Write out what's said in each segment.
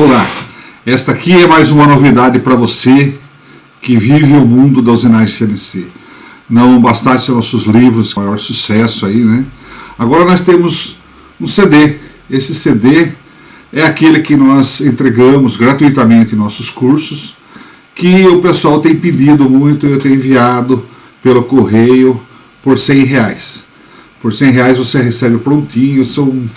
Olá, esta aqui é mais uma novidade para você que vive o mundo da usinagem CNC. Não bastasse nossos livros, maior sucesso aí, né? Agora nós temos um CD. Esse CD é aquele que nós entregamos gratuitamente em nossos cursos, que o pessoal tem pedido muito e eu tenho enviado pelo correio por R$100. Por R$100 você recebe prontinho, são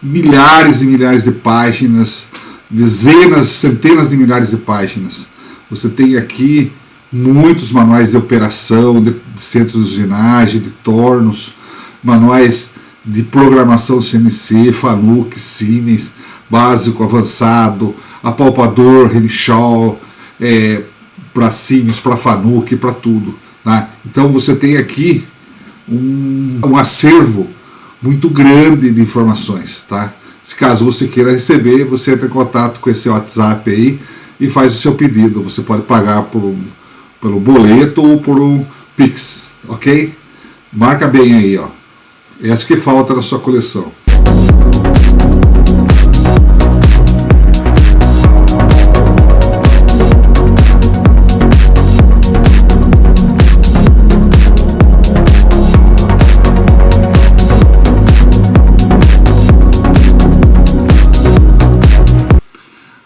milhares e milhares de páginas, dezenas, centenas de milhares de páginas. Você tem aqui muitos manuais de operação, de centros de usinagem, de tornos, manuais de programação CNC, Fanuc, Siemens, básico, avançado, apalpador, Renshaw, para Siemens, para Fanuc, para tudo. Tá? Então você tem aqui um acervo muito grande de informações. Tá? Se caso você queira receber, você entra em contato com esse WhatsApp aí e faz o seu pedido. Você pode pagar pelo boleto ou por um Pix, ok? Marca bem aí, ó. Essa que falta na sua coleção.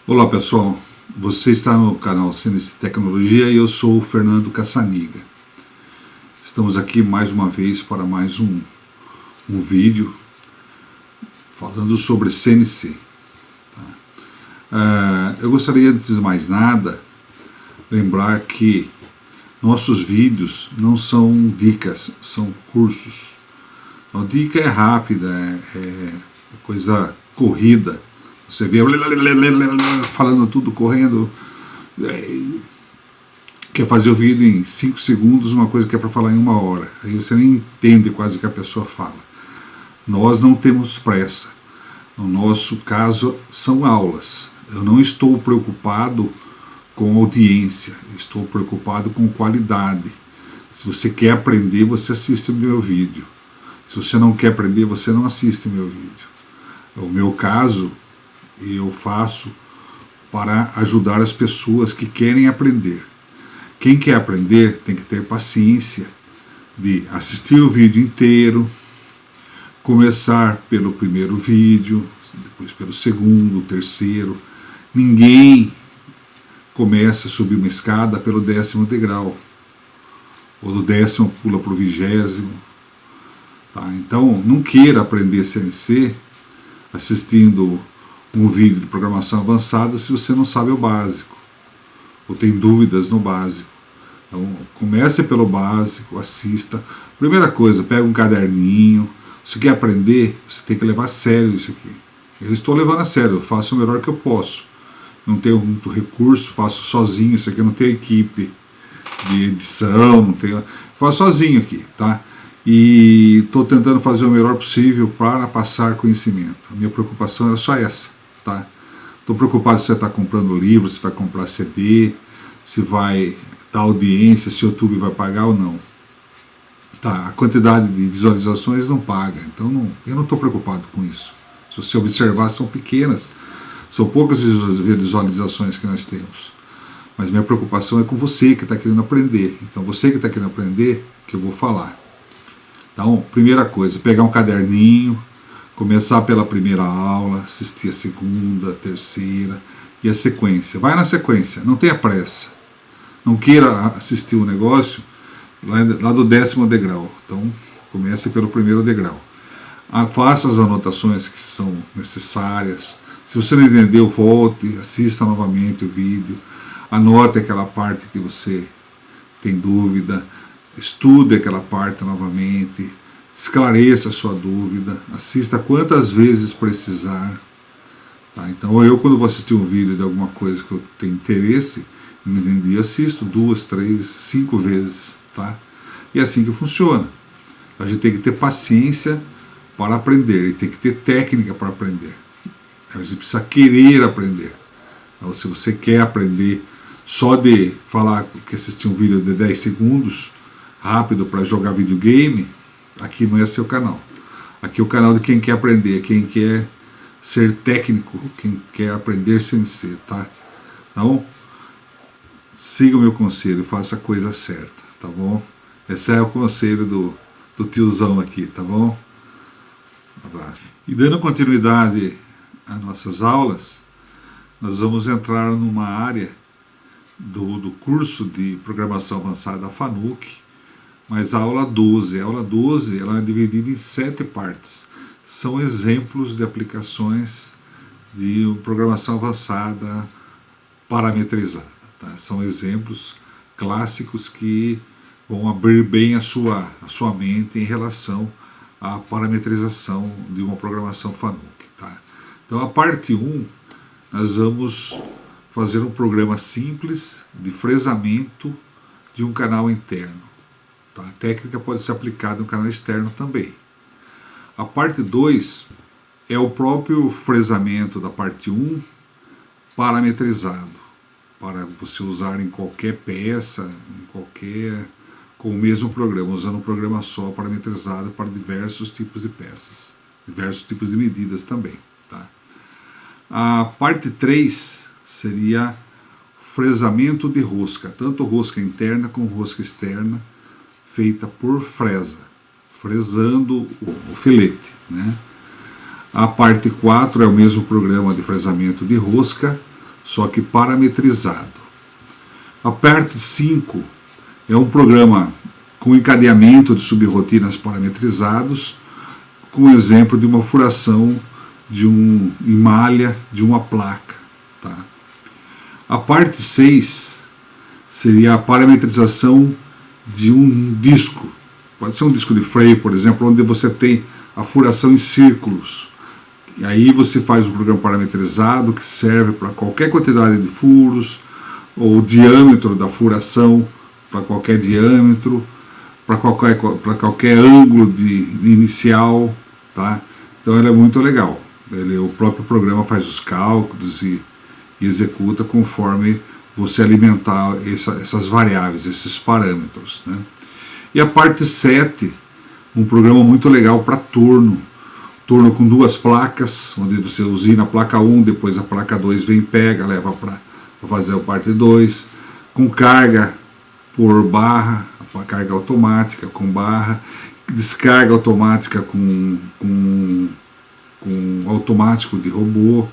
Olá pessoal, você está no canal CNC Tecnologia e eu sou o Fernando Caçaniga. Estamos aqui mais uma vez para mais um vídeo falando sobre CNC. Eu gostaria, antes de mais nada, lembrar que nossos vídeos não são dicas, são cursos. A dica é rápida, é coisa corrida. Você vê falando tudo, correndo, quer fazer o vídeo em 5 segundos, uma coisa que é para falar em 1 hora. Aí você nem entende quase o que a pessoa fala. Nós não temos pressa. No nosso caso, são aulas. Eu não estou preocupado com audiência, estou preocupado com qualidade. Se você quer aprender, você assiste o meu vídeo. Se você não quer aprender, você não assiste o meu vídeo. O meu caso, eu faço para ajudar as pessoas que querem aprender. Quem quer aprender tem que ter paciência de assistir o vídeo inteiro, começar pelo primeiro vídeo, depois pelo segundo, terceiro. Ninguém começa a subir uma escada pelo 10º degrau, ou do 10º pula para o 20º. Tá? Então, não queira aprender CNC assistindo um vídeo de programação avançada se você não sabe o básico, ou tem dúvidas no básico. Então, comece pelo básico, assista. Primeira coisa, pega um caderninho. Se quer aprender, você tem que levar a sério isso aqui. Eu estou levando a sério, eu faço o melhor que eu posso. Não tenho muito recurso, faço sozinho isso aqui, eu não tenho equipe de edição, não tenho, faço sozinho aqui, tá? E estou tentando fazer o melhor possível para passar conhecimento. A minha preocupação era só essa, tá? Estou preocupado se você está comprando livro, se vai comprar CD, se vai dar audiência, se o YouTube vai pagar ou não. Tá, a quantidade de visualizações não paga, então eu não estou preocupado com isso. Se você observar, são pequenas, são poucas visualizações que nós temos. Mas minha preocupação é com você que está querendo aprender. Então você que está querendo aprender, que eu vou falar. Então, primeira coisa, pegar um caderninho, começar pela primeira aula, assistir a segunda, a terceira e a sequência. Vai na sequência, não tenha pressa. Não queira assistir o negócio lá do 10º degrau. Então, comece pelo primeiro degrau. Faça as anotações que são necessárias. Se você não entendeu, volte, assista novamente o vídeo. Anote aquela parte que você tem dúvida. Estude aquela parte novamente. Esclareça a sua dúvida. Assista quantas vezes precisar. Tá? Então, eu, quando vou assistir um vídeo de alguma coisa que eu tenho interesse, eu não entendi, assisto 2, 3, 5 vezes. Tá? E é assim que funciona. A gente tem que ter paciência para aprender e tem que ter técnica para aprender. Você precisa querer aprender. Então, se você quer aprender só de falar que assistir um vídeo de 10 segundos rápido para jogar videogame, aqui não é seu canal. Aqui é o canal de quem quer aprender, quem quer ser técnico, quem quer aprender CNC, tá? Então, siga o meu conselho, faça a coisa certa, tá bom? Esse é o conselho do tiozão aqui, tá bom? Um abraço. E dando continuidade às nossas aulas, nós vamos entrar numa área do curso de Programação Avançada FANUC, mas a aula 12. A aula 12 ela é dividida em 7 partes. São exemplos de aplicações de programação avançada parametrizada. Tá? São exemplos clássicos que vão abrir bem a sua mente em relação à parametrização de uma programação FANUC. Tá? Então a parte 1, nós vamos fazer um programa simples de fresamento de um canal interno. Tá? A técnica pode ser aplicada no canal externo também. A parte 2 é o próprio fresamento da parte 1 parametrizado, para você usar em qualquer peça, com o mesmo programa, usando um programa só parametrizado para diversos tipos de peças, diversos tipos de medidas também. Tá? A parte 3 seria fresamento de rosca, tanto rosca interna como rosca externa, feita por fresa, fresando o filete. Né? A parte 4 é o mesmo programa de fresamento de rosca, só que parametrizado. A parte 5 é um programa com encadeamento de subrotinas parametrizados, com exemplo de uma furação em malha de uma placa. Tá? A parte 6 seria a parametrização de um disco. Pode ser um disco de freio, por exemplo, onde você tem a furação em círculos. E aí você faz um programa parametrizado que serve para qualquer quantidade de furos, ou o diâmetro da furação para qualquer diâmetro, para qualquer ângulo inicial. Tá? Então ele é muito legal. O próprio programa faz os cálculos e executa conforme você alimentar essas variáveis, esses parâmetros. Né? E a parte 7, um programa muito legal para torno com 2 placas, onde você usina a placa 1, depois a placa 2 vem, pega, leva para fazer a parte 2, com carga por barra, a carga automática com barra, descarga automática com automático de robô,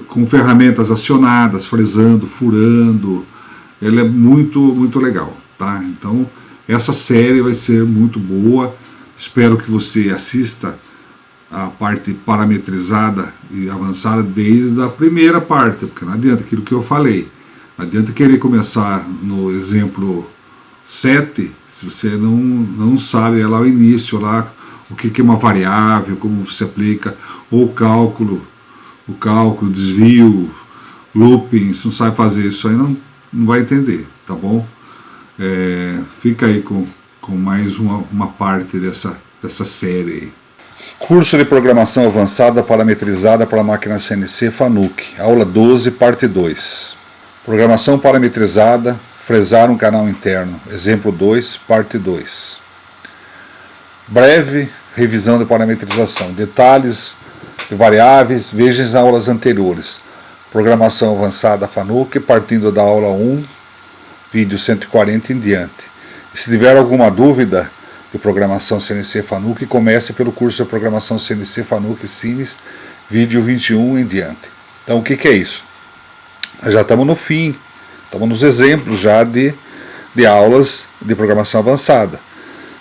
com ferramentas acionadas, fresando, furando. Ele é muito legal. Tá? Então essa série vai ser muito boa. Espero que você assista a parte parametrizada e avançada desde a primeira parte, porque não adianta aquilo que eu falei. Não adianta querer começar no exemplo 7 se você não sabe lá o início, lá, o que é uma variável, como você aplica, ou o cálculo, desvio, looping. Se não sabe fazer isso aí, não vai entender, tá bom? Fica aí com mais uma parte dessa série aí. Curso de Programação Avançada Parametrizada para Máquina CNC FANUC, aula 12, parte 2. Programação parametrizada, fresar um canal interno, exemplo 2, parte 2. Breve revisão de parametrização, detalhes de variáveis, veja as aulas anteriores. Programação Avançada FANUC, partindo da aula 1, vídeo 140 em diante. E se tiver alguma dúvida de programação CNC FANUC, comece pelo curso de programação CNC FANUC Cines, vídeo 21 em diante. Então o que é isso? Nós já estamos no fim, estamos nos exemplos já de aulas de programação avançada.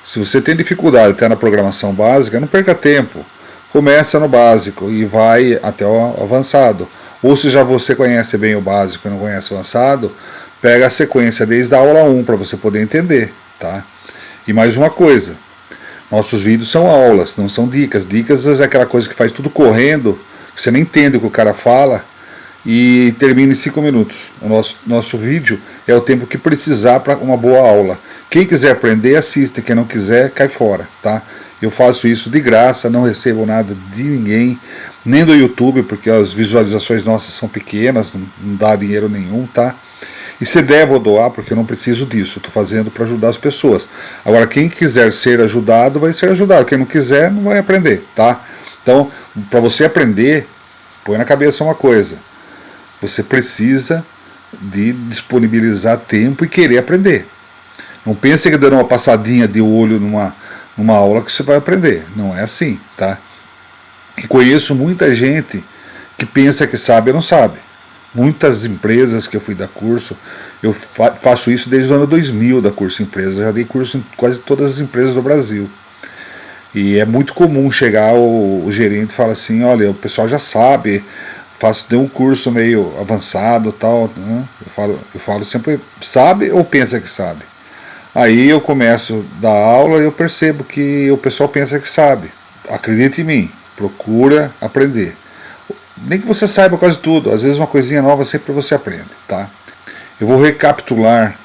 Se você tem dificuldade até na programação básica, não perca tempo. Começa no básico e vai até o avançado. Ou se já você conhece bem o básico e não conhece o avançado, pega a sequência desde a aula 1 para você poder entender. Tá? E mais uma coisa, nossos vídeos são aulas, não são dicas. Dicas é aquela coisa que faz tudo correndo, você nem entende o que o cara fala e termina em 5 minutos. O nosso vídeo é o tempo que precisar para uma boa aula. Quem quiser aprender, assiste. Quem não quiser, cai fora. Tá? Eu faço isso de graça, não recebo nada de ninguém, nem do YouTube, porque as visualizações nossas são pequenas, não dá dinheiro nenhum. Tá? E se der, vou doar, porque eu não preciso disso. Estou fazendo para ajudar as pessoas. Agora, quem quiser ser ajudado, vai ser ajudado. Quem não quiser, não vai aprender. Tá? Então, para você aprender, põe na cabeça uma coisa: você precisa de disponibilizar tempo e querer aprender. Não pense que dando uma passadinha de olho numa aula que você vai aprender. Não é assim, tá? E conheço muita gente que pensa que sabe e não sabe. Muitas empresas que eu fui dar curso, eu faço isso desde o ano 2000 da Curso Empresas. Eu já dei curso em quase todas as empresas do Brasil. E é muito comum chegar o gerente e falar assim: olha, o pessoal já sabe, deu um curso meio avançado, tal, né? Eu falo sempre: sabe ou pensa que sabe? Aí eu começo a dar aula e eu percebo que o pessoal pensa que sabe. Acredite em mim, procura aprender. Nem que você saiba quase tudo, às vezes uma coisinha nova sempre você aprende, tá? Eu vou recapitular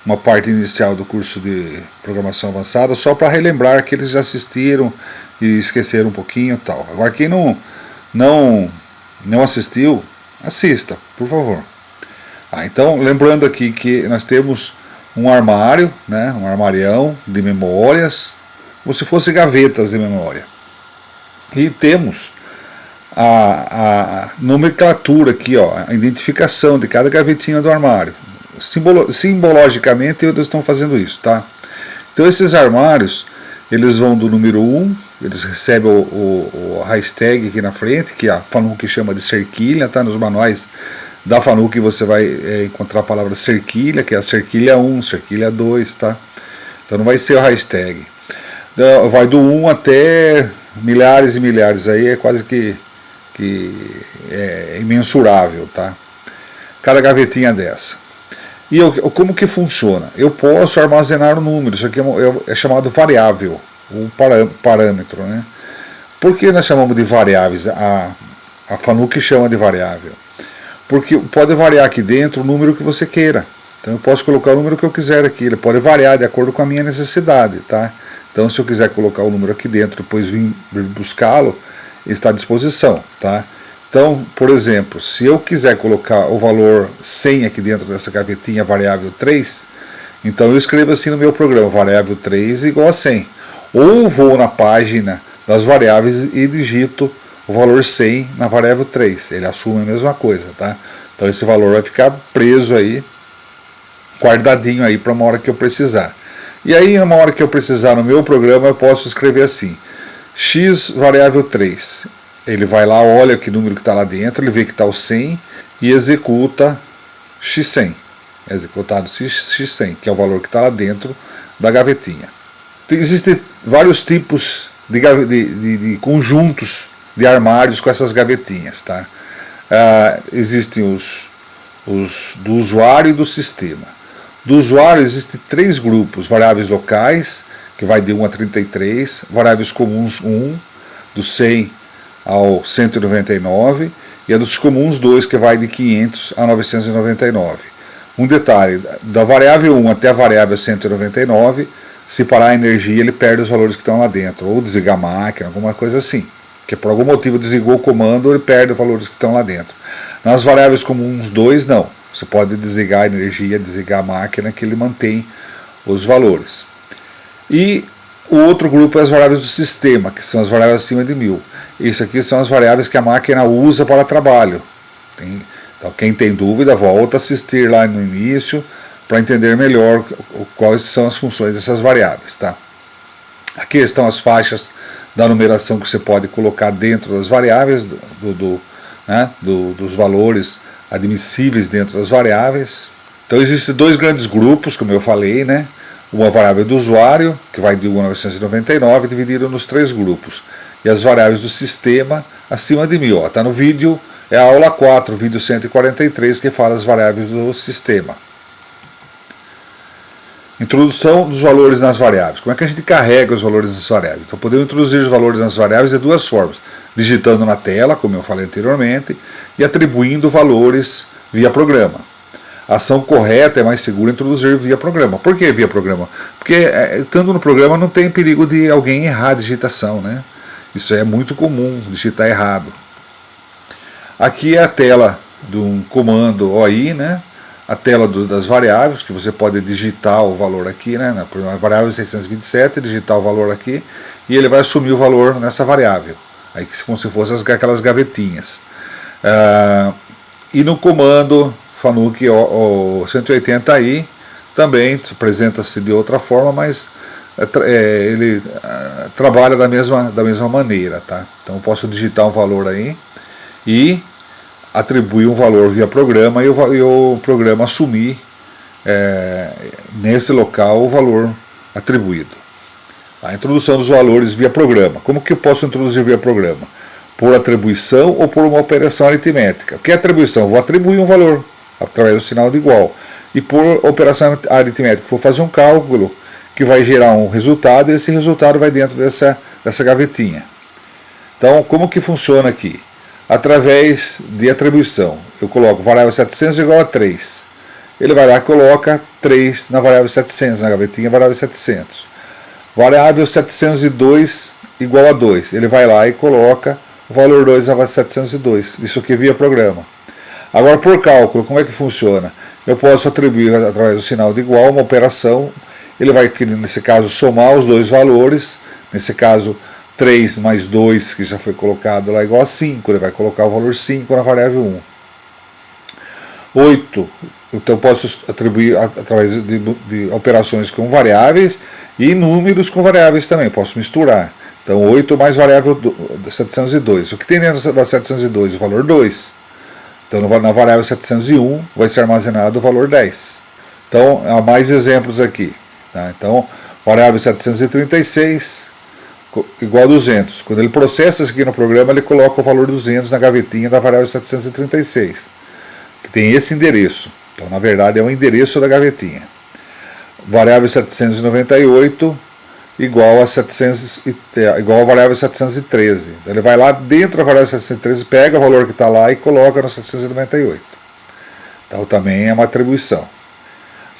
uma parte inicial do curso de programação avançada só para relembrar aqueles que já assistiram e esqueceram um pouquinho e tal. Agora quem não assistiu, assista, por favor. Então, lembrando aqui que nós temos um armário, né, um armarião de memórias, como se fossem gavetas de memória. E temos a nomenclatura aqui, ó, a identificação de cada gavetinha do armário. Simbologicamente eles estão fazendo isso, tá? Então esses armários, eles vão do número 1, eles recebem o hashtag aqui na frente, que a Fanuc chama de cerquilha, tá? Nos manuais da Fanuc você vai encontrar a palavra cerquilha, que é a cerquilha 1, cerquilha 2, tá? Então não vai ser o hashtag. Então, vai do 1 até milhares e milhares, aí é quase que é imensurável, tá? Cada gavetinha dessa. E como que funciona? Eu posso armazenar o número, isso aqui é chamado variável, ou parâmetro, né? Por que nós chamamos de variáveis? A Fanuc chama de variável. Porque pode variar aqui dentro o número que você queira. Então eu posso colocar o número que eu quiser aqui, ele pode variar de acordo com a minha necessidade, tá? Então se eu quiser colocar o número aqui dentro, depois vir buscá-lo, ele está à disposição, tá? Então, por exemplo, se eu quiser colocar o valor 100 aqui dentro dessa gavetinha variável 3, então eu escrevo assim no meu programa, variável 3 igual a 100. Ou vou na página das variáveis e digito o valor 100 na variável 3. Ele assume a mesma coisa, tá? Então esse valor vai ficar preso aí, guardadinho aí para uma hora que eu precisar. E aí, numa hora que eu precisar no meu programa, eu posso escrever assim: x variável 3. Ele vai lá, olha que número que está lá dentro, ele vê que está o 100 e executa x100. Executado x100, que é o valor que está lá dentro da gavetinha. Existem vários tipos de conjuntos de armários com essas gavetinhas, tá? Existem os do usuário e do sistema. Do usuário existem 3 grupos: variáveis locais, que vai de 1 a 33, variáveis comuns 1, do 100 ao 199, e a dos comuns 2, que vai de 500 a 999. Um detalhe: da variável 1 até a variável 199, se parar a energia, ele perde os valores que estão lá dentro, ou desligar a máquina, alguma coisa assim, que por algum motivo desligou o comando, ele perde os valores que estão lá dentro. Nas variáveis comuns 2, não. Você pode desligar a energia, desligar a máquina, que ele mantém os valores. E o outro grupo é as variáveis do sistema, que são as variáveis acima de 1000. Isso aqui são as variáveis que a máquina usa para trabalho. Então quem tem dúvida, volta a assistir lá no início para entender melhor quais são as funções dessas variáveis, tá? Aqui estão as faixas da numeração que você pode colocar dentro das variáveis, dos valores admissíveis dentro das variáveis. Então existem 2 grandes grupos, como eu falei, né? Uma variável do usuário, que vai de 1 a 999, dividida nos 3 grupos. E as variáveis do sistema acima de 1000. Está no vídeo, é a aula 4, vídeo 143, que fala as variáveis do sistema. Introdução dos valores nas variáveis. Como é que a gente carrega os valores nas variáveis? Então podemos introduzir os valores nas variáveis de 2 formas: digitando na tela, como eu falei anteriormente, e atribuindo valores via programa. A ação correta é mais segura introduzir via programa. Por que via programa? Porque estando no programa não tem perigo de alguém errar a digitação, né? Isso é muito comum, digitar errado. Aqui é a tela de um comando OI, né? A tela das variáveis, que você pode digitar o valor aqui, né? Na variável 627, digitar o valor aqui, e ele vai assumir o valor nessa variável. aí como se fossem aquelas gavetinhas. E no comando Fanuc o 180i também apresenta-se de outra forma, mas ele trabalha da mesma maneira, tá? Então eu posso digitar um valor aí e atribuir um valor via programa e o programa assumir nesse local o valor atribuído. A introdução dos valores via programa. Como que eu posso introduzir via programa? Por atribuição ou por uma operação aritmética. O que é atribuição? Vou atribuir um valor através do sinal de igual. E por operação aritmética, vou fazer um cálculo que vai gerar um resultado e esse resultado vai dentro dessa gavetinha. Então, como que funciona aqui? Através de atribuição. Eu coloco variável 700 igual a 3. Ele vai lá e coloca 3 na variável 700, na gavetinha variável 700. Variável 702 igual a 2. Ele vai lá e coloca o valor 2 na variável 702. Isso aqui via programa. Agora, por cálculo, como é que funciona? Eu posso atribuir, através do sinal de igual, uma operação. Ele vai, nesse caso, somar os dois valores. Nesse caso, 3 mais 2, que já foi colocado lá, igual a 5. Ele vai colocar o valor 5 na variável 1. 8. Então, eu posso atribuir através de operações com variáveis e números com variáveis também. Posso misturar. Então, 8 mais variável 702. O que tem dentro da 702? O valor 2. Então, na variável 701 vai ser armazenado o valor 10. Então, há mais exemplos aqui. Tá? Então, variável 736 igual a 200. Quando ele processa isso aqui no programa, ele coloca o valor 200 na gavetinha da variável 736, que tem esse endereço. Então, na verdade, é o endereço da gavetinha. Variável 798 igual a variável 713. Então, ele vai lá dentro da variável 713, pega o valor que está lá e coloca no 798. Então, também é uma atribuição.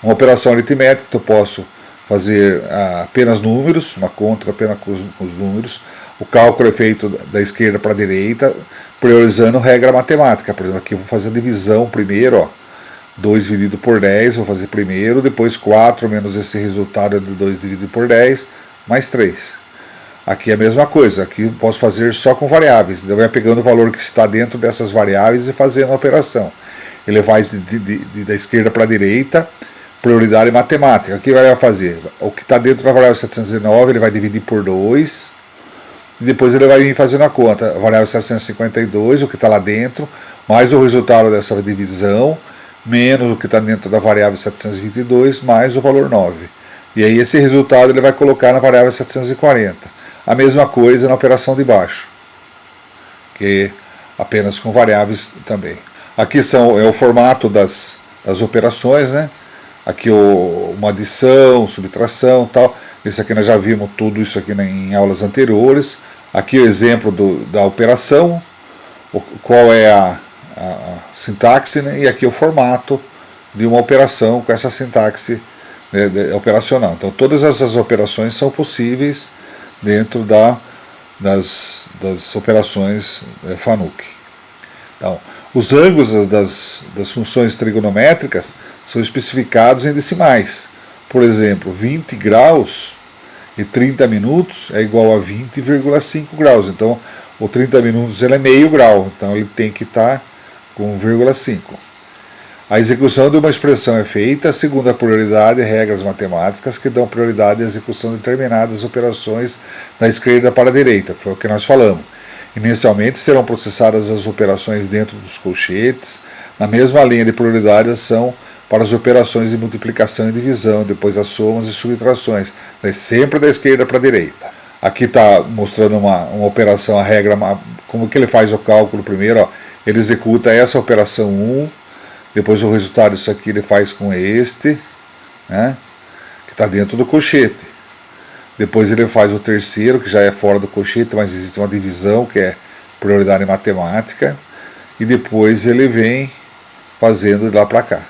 Uma operação aritmética que eu posso fazer apenas números, uma conta apenas com os números. O cálculo é feito da esquerda para a direita, priorizando regra matemática. Por exemplo, aqui eu vou fazer a divisão primeiro, 2 dividido por 10, vou fazer primeiro, depois 4 menos esse resultado de 2 dividido por 10, mais 3. Aqui é a mesma coisa, aqui eu posso fazer só com variáveis. Ele vai pegando o valor que está dentro dessas variáveis e fazendo a operação. Ele vai da esquerda para a direita, prioridade matemática. O que ele vai fazer? O que está dentro da variável 709, ele vai dividir por 2, e depois ele vai vir fazendo a conta. A variável 752, o que está lá dentro, mais o resultado dessa divisão, menos o que está dentro da variável 722, mais o valor 9. E aí esse resultado ele vai colocar na variável 740. A mesma coisa na operação de baixo, que é apenas com variáveis também. Aqui é o formato das operações, né? Aqui uma adição, subtração, tal. Esse aqui nós já vimos tudo isso aqui em aulas anteriores. Aqui o exemplo da operação, qual é a sintaxe, né? E aqui o formato de uma operação com essa sintaxe, né, operacional. Então todas essas operações são possíveis dentro das operações Fanuc. Então, os ângulos das funções trigonométricas são especificados em decimais. Por exemplo, 20 graus e 30 minutos é igual a 20,5 graus. Então, o 30 minutos ele é meio grau, então ele tem que estar com 1,5. A execução de uma expressão é feita segundo a prioridade e regras matemáticas que dão prioridade à execução de determinadas operações da esquerda para a direita, que foi o que nós falamos. Inicialmente serão processadas as operações dentro dos colchetes, na mesma linha de prioridade são para as operações de multiplicação e divisão, depois as somas e subtrações, sempre da esquerda para a direita. Aqui está mostrando uma operação, a regra, como que ele faz o cálculo primeiro, ele executa essa operação 1, depois o resultado disso aqui ele faz com este, né, que está dentro do colchete. Depois ele faz o terceiro, que já é fora do colchete, mas existe uma divisão, que é prioridade matemática. E depois ele vem fazendo de lá para cá.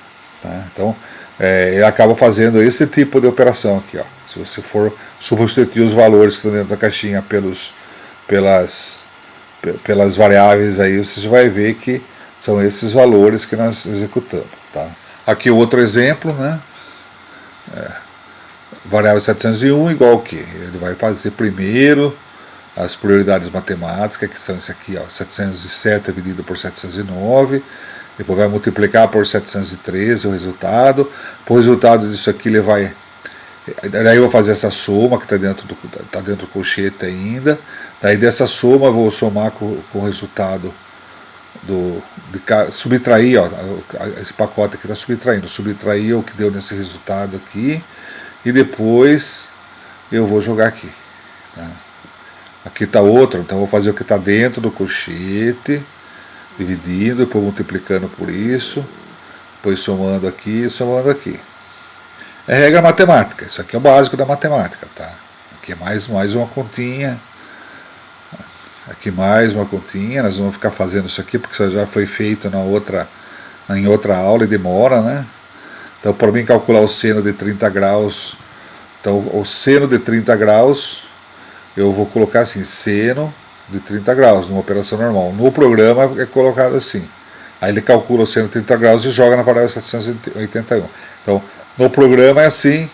Tá? Então, ele acaba fazendo esse tipo de operação aqui. Se você for substituir os valores que estão dentro da caixinha pelas variáveis, aí você vai ver que são esses valores que nós executamos. Tá? Aqui o outro exemplo, né? Variável 701 igual ao que? Ele vai fazer primeiro as prioridades matemáticas, que são isso aqui, ó, 707 dividido por 709, depois vai multiplicar por 713 o resultado. Por resultado disso aqui ele vai, daí eu vou fazer essa soma que está dentro do colchete ainda. Daí dessa soma eu vou somar com o resultado subtrair, ó, esse pacote aqui está subtraindo, subtrair o que deu nesse resultado aqui, e depois eu vou jogar aqui, tá? Aqui está outro, então eu vou fazer o que está dentro do colchete, dividindo, depois multiplicando por isso, depois somando aqui, somando aqui. É regra matemática, isso aqui é o básico da matemática, tá? Aqui é mais uma continha, aqui mais uma continha, nós vamos ficar fazendo isso aqui porque isso já foi feito em outra aula e demora, né? Então, para mim calcular o seno de 30 graus, então o seno de 30 graus, eu vou colocar assim, seno de 30 graus, numa operação normal. No programa é colocado assim. Aí ele calcula o seno de 30 graus e joga na variável 781. Então, no programa é assim,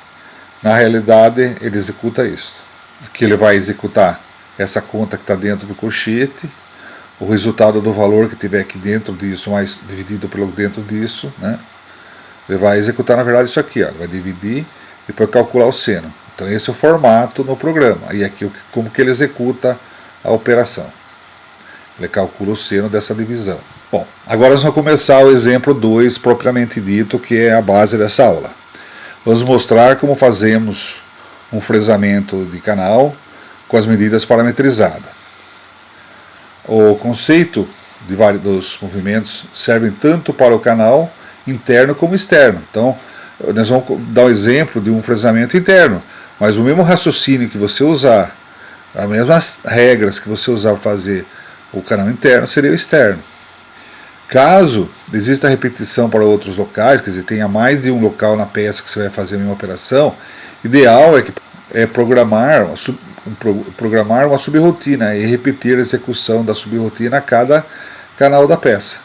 na realidade ele executa isso. Aqui ele vai executar essa conta que está dentro do colchete, o resultado do valor que tiver aqui dentro disso, mais dividido pelo dentro disso, né? Ele vai executar, na verdade, isso aqui, ó. Ele vai dividir e depois calcular o seno. Então esse é o formato no programa. E aqui como que ele executa a operação. Ele calcula o seno dessa divisão. Bom, agora nós vamos começar o exemplo 2, propriamente dito, que é a base dessa aula. Vamos mostrar como fazemos um fresamento de canal com as medidas parametrizadas. O conceito dos movimentos serve tanto para o canal interno como externo. Então, nós vamos dar um exemplo de um fresamento interno, mas o mesmo raciocínio que você usar, as mesmas regras que você usar para fazer o canal interno, seria o externo. Caso exista repetição para outros locais, quer dizer, tenha mais de um local na peça que você vai fazer a mesma operação, ideal é programar uma subrotina e repetir a execução da subrotina a cada canal da peça.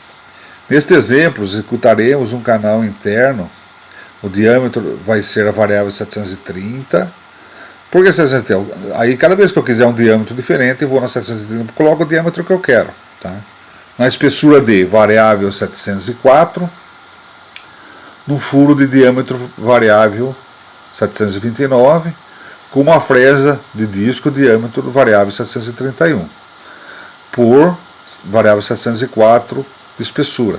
Neste exemplo, executaremos um canal interno, o diâmetro vai ser a variável 730. Por que 730? Aí cada vez que eu quiser um diâmetro diferente, eu vou na 730 e coloco o diâmetro que eu quero. Tá? Na espessura de variável 704, no furo de diâmetro variável 729, com uma fresa de disco diâmetro variável 731, por variável 704 de espessura.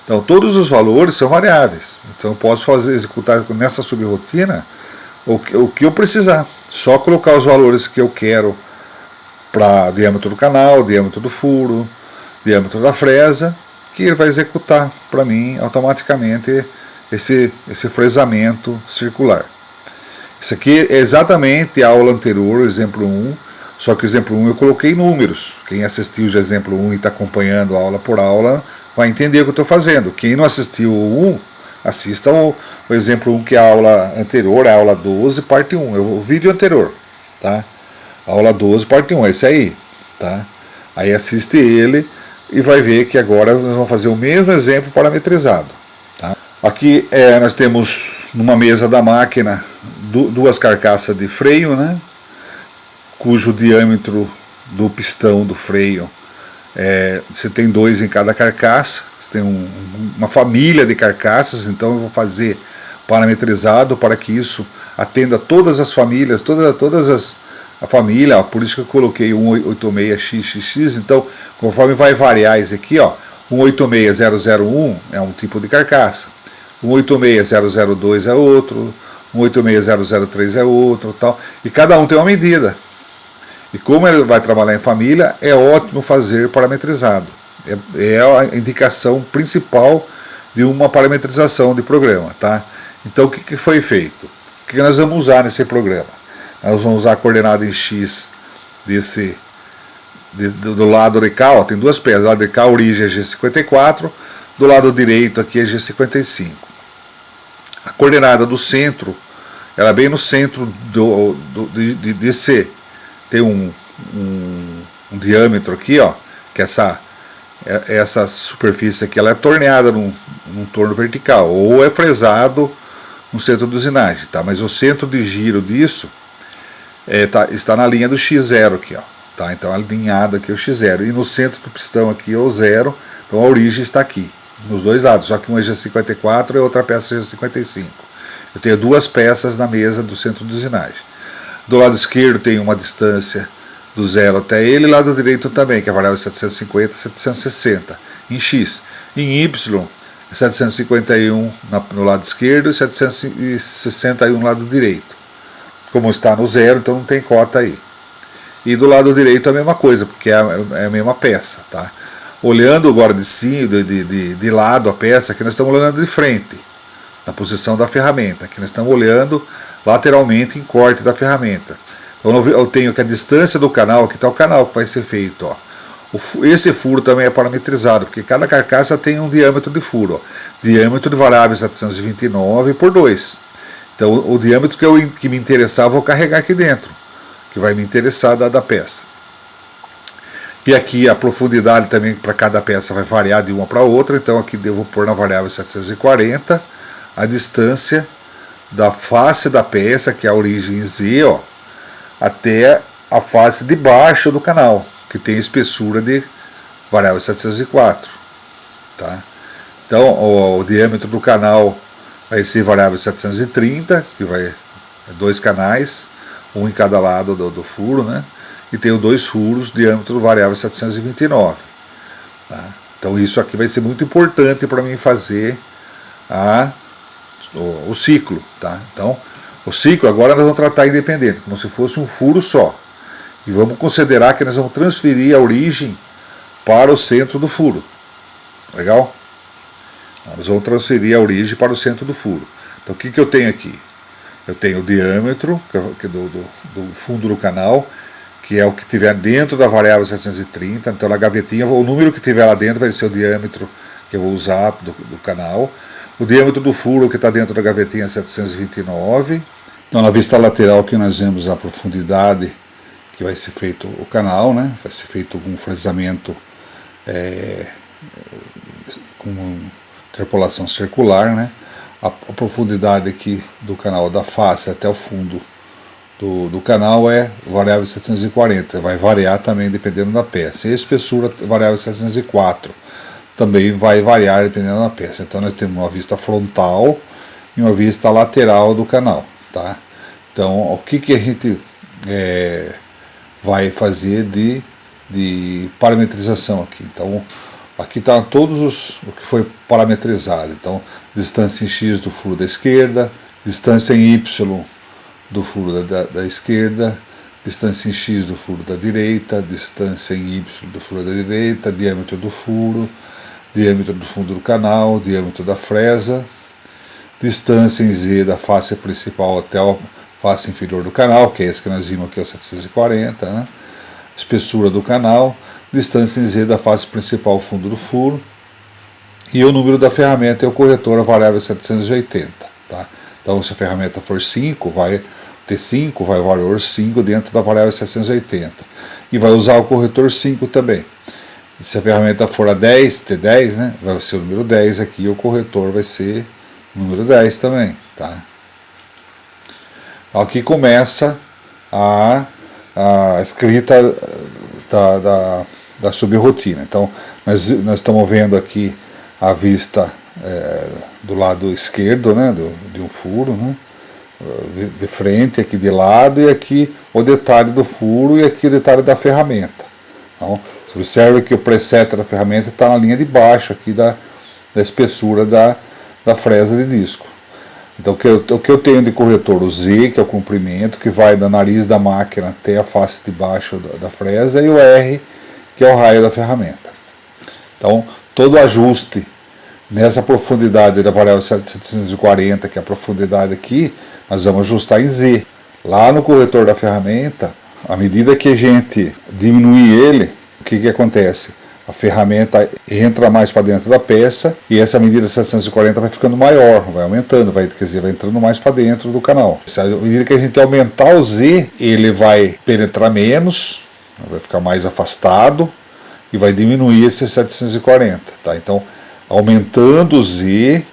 Então todos os valores são variáveis. Então eu posso executar nessa subrotina o que eu precisar. Só colocar os valores que eu quero para diâmetro do canal, diâmetro do furo, diâmetro da fresa, que ele vai executar para mim automaticamente esse fresamento circular. Isso aqui é exatamente a aula anterior, o exemplo 1, só que o exemplo 1 eu coloquei números. Quem assistiu o exemplo 1 e está acompanhando aula por aula vai entender o que eu estou fazendo. Quem não assistiu o 1, assista o exemplo 1, que é a aula anterior, a aula 12, parte 1, o vídeo anterior, tá? A aula 12, parte 1, é esse aí, tá? Aí assiste ele e vai ver que agora nós vamos fazer o mesmo exemplo parametrizado, tá? Aqui nós temos numa mesa da máquina duas carcaças de freio, né? Cujo diâmetro do pistão do freio você tem 2 em cada carcaça, você tem uma família de carcaças, então eu vou fazer parametrizado para que isso atenda todas as famílias, a família, ó, por isso que eu coloquei 186XXX, então conforme vai variar esse aqui, ó, 186001 é um tipo de carcaça, 186002 é outro, 186003 é outro, tal, e cada um tem uma medida. E como ele vai trabalhar em família, é ótimo fazer parametrizado. É a indicação principal de uma parametrização de programa. Tá? Então o que foi feito? O que nós vamos usar nesse programa? Nós vamos usar a coordenada em X do lado de cá, ó, tem duas peças, do lado de cá a origem é G54, do lado direito aqui é G55. A coordenada do centro, ela é bem no centro de C. Tem um diâmetro aqui, ó, que essa superfície aqui ela é torneada num torno vertical, ou é fresado no centro de usinagem, tá? Mas o centro de giro disso está na linha do X0 aqui, ó, tá? Então alinhado aqui é o x0, e no centro do pistão aqui é o 0, então a origem está aqui, nos dois lados, só que uma é G54 e a outra peça é G55. Eu tenho duas peças na mesa do centro de usinagem. Do lado esquerdo tem uma distância do 0 até ele, e lado direito também, que é a variável 750 e 760, em x. Em y, 751 no lado esquerdo e 761 no lado direito. Como está no 0, então não tem cota aí. E do lado direito a mesma coisa, porque é a mesma peça, tá? Olhando agora de cima, de lado a peça, aqui nós estamos olhando de frente, na posição da ferramenta. Aqui nós estamos olhando lateralmente em corte da ferramenta. Então eu tenho que a distância do canal, aqui está o canal que vai ser feito, ó. Esse furo também é parametrizado, porque cada carcaça tem um diâmetro de furo, ó. Diâmetro de variável 729 por 2. Então o diâmetro que me interessar eu vou carregar aqui dentro, que vai me interessar da peça. E aqui a profundidade também para cada peça vai variar de uma para outra, então aqui eu vou pôr na variável 740 a distância da face da peça, que é a origem Z, ó, até a face de baixo do canal, que tem espessura de variável 704, tá? Então o diâmetro do canal vai ser variável 730, que vai dois canais, um em cada lado do furo, né? E tenho dois furos, diâmetro variável 729, tá? Então isso aqui vai ser muito importante para mim fazer o ciclo, tá? Então o ciclo agora nós vamos tratar independente, como se fosse um furo só. E vamos considerar que nós vamos transferir a origem para o centro do furo. Legal? Nós vamos transferir a origem para o centro do furo. Então o que eu tenho aqui? Eu tenho o diâmetro do fundo do canal, que é o que tiver dentro da variável 730. Então na gavetinha, o número que tiver lá dentro vai ser o diâmetro que eu vou usar do canal. O diâmetro do furo que está dentro da gavetinha é 729. Então na vista lateral que nós vemos a profundidade que vai ser feito o canal, né? Vai ser feito um fresamento com interpolação circular, né? A profundidade aqui do canal da face até o fundo do canal é variável 740, vai variar também dependendo da peça. E a espessura variável 704 também vai variar dependendo da peça. Então nós temos uma vista frontal e uma vista lateral do canal, tá? Então o que a gente vai fazer de parametrização aqui? Então aqui está todos o que foi parametrizado. Então distância em X do furo da esquerda, distância em Y do furo da esquerda, distância em X do furo da direita, distância em Y do furo da direita, diâmetro do furo, diâmetro do fundo do canal, diâmetro da fresa, distância em Z da face principal até a face inferior do canal, que é esse que nós vimos aqui, é o 740, né? Espessura do canal, distância em Z da face principal ao fundo do furo, e o número da ferramenta é o corretor, a variável 780, tá? Então se a ferramenta for 5, vai ter 5, vai o valor 5 dentro da variável 780, e vai usar o corretor 5 também. Se a ferramenta for a 10, T10, né, vai ser o número 10 aqui, e o corretor vai ser o número 10 também, tá? Aqui começa a escrita da subrotina. Então nós estamos vendo aqui a vista do lado esquerdo, né, de um furo, né, de frente, aqui de lado, e aqui o detalhe do furo e aqui o detalhe da ferramenta. Então você observa que o preset da ferramenta está na linha de baixo aqui da espessura da fresa de disco. Então o que eu tenho de corretor? O Z, que é o comprimento, que vai do nariz da máquina até a face de baixo da fresa, e o R, que é o raio da ferramenta. Então todo ajuste nessa profundidade da variável 740, que é a profundidade aqui, nós vamos ajustar em Z. Lá no corretor da ferramenta, à medida que a gente diminuir ele, o que acontece? A ferramenta entra mais para dentro da peça, e essa medida 740 vai ficando maior, vai aumentando, vai entrando mais para dentro do canal. À medida que a gente aumentar o Z, ele vai penetrar menos, vai ficar mais afastado, e vai diminuir esse 740, tá? Então, aumentando o Z,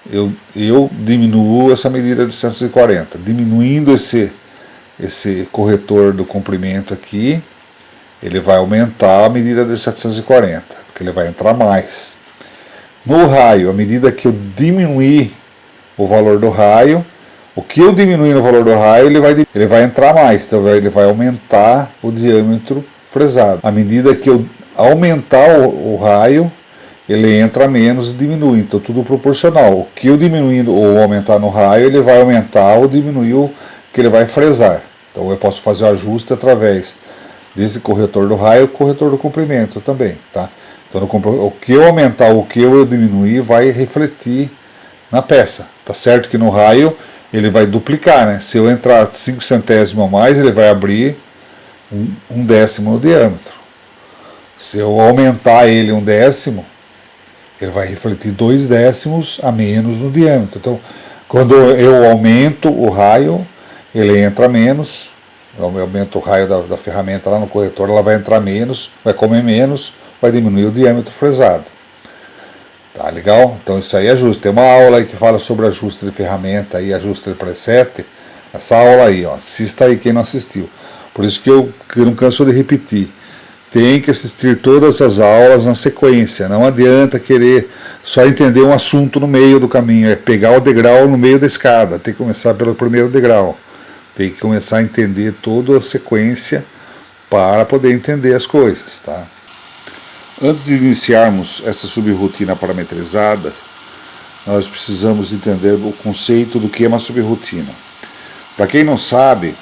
eu diminuo essa medida de 740, diminuindo esse corretor do comprimento aqui, ele vai aumentar a medida de 740, porque ele vai entrar mais. No raio, à medida que eu diminuir o valor do raio, o que eu diminuir no valor do raio, ele vai entrar mais, então ele vai aumentar o diâmetro fresado. À medida que eu aumentar o raio, ele entra menos e diminui, então tudo proporcional. O que eu diminuir ou aumentar no raio, ele vai aumentar ou diminuir o que ele vai fresar. Então eu posso fazer o ajuste através desse corretor do raio e corretor do comprimento também, tá? Então o que eu aumentar, o que eu diminuir vai refletir na peça. Tá certo que no raio ele vai duplicar, né? Se eu entrar 5 centésimos a mais, ele vai abrir um décimo no diâmetro. Se eu aumentar ele 1/10, ele vai refletir 2 décimos a menos no diâmetro. Então, quando eu aumento o raio, ele entra menos. Eu aumento o raio da ferramenta lá no corretor, ela vai entrar menos, vai comer menos, vai diminuir o diâmetro fresado. Tá legal? Então isso aí é ajuste. Tem uma aula aí que fala sobre ajuste de ferramenta e ajuste de preset. Essa aula aí, ó, assista aí quem não assistiu. Por isso que eu não canso de repetir. Tem que assistir todas as aulas na sequência. Não adianta querer só entender um assunto no meio do caminho. É pegar o degrau no meio da escada. Tem que começar pelo primeiro degrau. Tem que começar a entender toda a sequência para poder entender as coisas, tá? Antes de iniciarmos essa subrotina parametrizada, nós precisamos entender o conceito do que é uma subrotina. Para quem não sabe,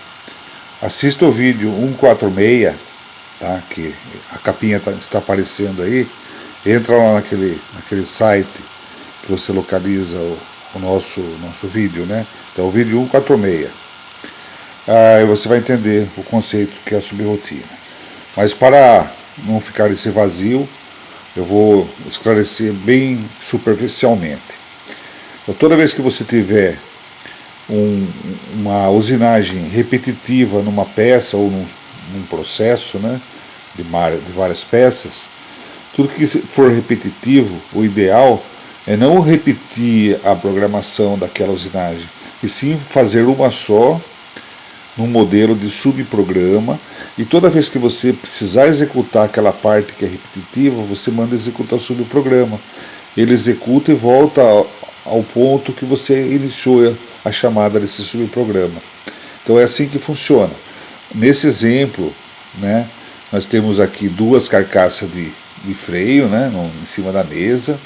assista o vídeo 146, tá? Que a capinha está aparecendo aí. Entra lá naquele site que você localiza o nosso vídeo, né? Então o vídeo 146. Aí você vai entender o conceito que é a subrotina. Mas para não ficar esse vazio, eu vou esclarecer bem superficialmente. Então, toda vez que você tiver uma usinagem repetitiva numa peça ou num processo, né, de várias peças, tudo que for repetitivo, o ideal é não repetir a programação daquela usinagem, e sim fazer uma só, num modelo de subprograma, e toda vez que você precisar executar aquela parte que é repetitiva, você manda executar o subprograma. Ele executa e volta ao ponto que você iniciou a chamada desse subprograma. Então é assim que funciona. Nesse exemplo, né, nós temos aqui duas carcaças de freio, né, em cima da mesa,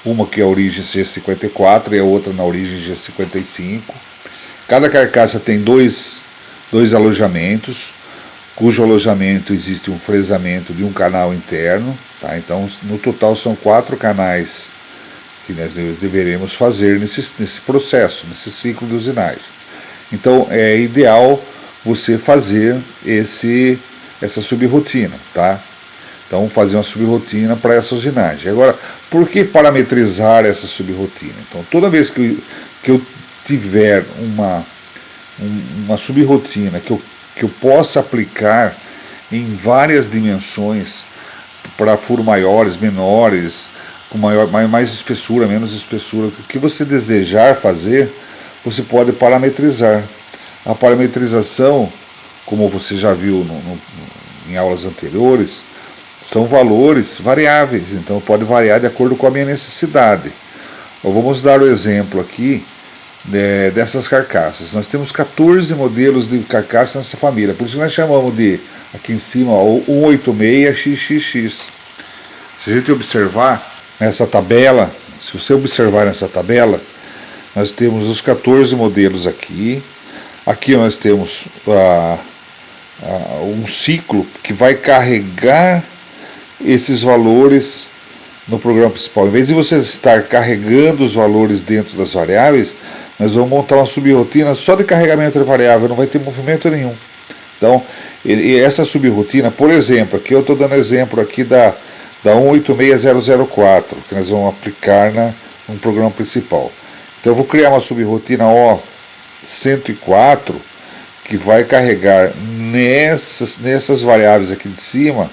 uma que é a origem G54 e a outra na origem G55. Cada carcaça tem dois alojamentos, cujo alojamento existe um fresamento de um canal interno, tá? Então no total são 4 canais que nós deveremos fazer nesse processo, nesse ciclo de usinagem. Então é ideal você fazer essa subrotina, tá? Então fazer uma subrotina para essa usinagem. Agora, por que parametrizar essa subrotina? Então toda vez que eu tiver uma subrotina que eu possa aplicar em várias dimensões, para furos maiores, menores, com mais espessura, menos espessura, o que você desejar fazer, você pode parametrizar. A parametrização, como você já viu em aulas anteriores, são valores variáveis, então pode variar de acordo com a minha necessidade. Vamos dar o exemplo aqui dessas carcaças. Nós temos 14 modelos de carcaça nessa família, por isso que nós chamamos de, aqui em cima, o 186XXX. Se a gente observar nessa tabela, nós temos os 14 modelos aqui. Aqui nós temos um ciclo que vai carregar esses valores no programa principal. Em vez de você estar carregando os valores dentro das variáveis, nós vamos montar uma subrotina só de carregamento de variável, não vai ter movimento nenhum. Então, essa subrotina, por exemplo, aqui eu estou dando exemplo aqui da 186004, que nós vamos aplicar no programa principal. Então eu vou criar uma subrotina O104, que vai carregar nessas variáveis aqui de cima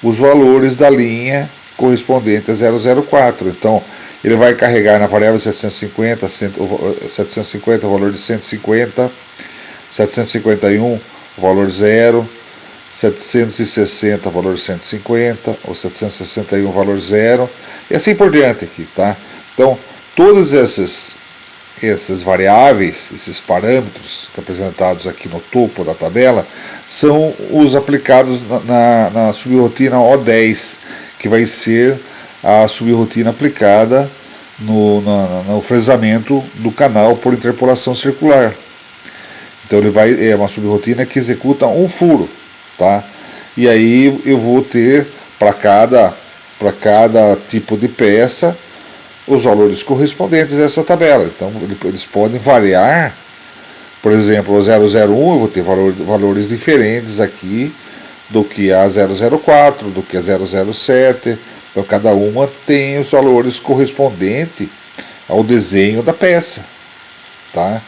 os valores da linha correspondente a 004. Então ele vai carregar na variável 750 o valor de 150, 751 o valor 0, 760 valor 150, ou 761 valor 0, e assim por diante aqui, tá? Então, todas essas variáveis, esses parâmetros apresentados aqui no topo da tabela, são os aplicados na subrotina O10, que vai ser a subrotina aplicada no fresamento do canal por interpolação circular. Então é uma subrotina que executa um furo, tá? E aí eu vou ter para cada tipo de peça os valores correspondentes a essa tabela. Então eles podem variar. Por exemplo, o 001 eu vou ter valores diferentes aqui do que a 004, do que a 007. Então cada uma tem os valores correspondentes ao desenho da peça, tá?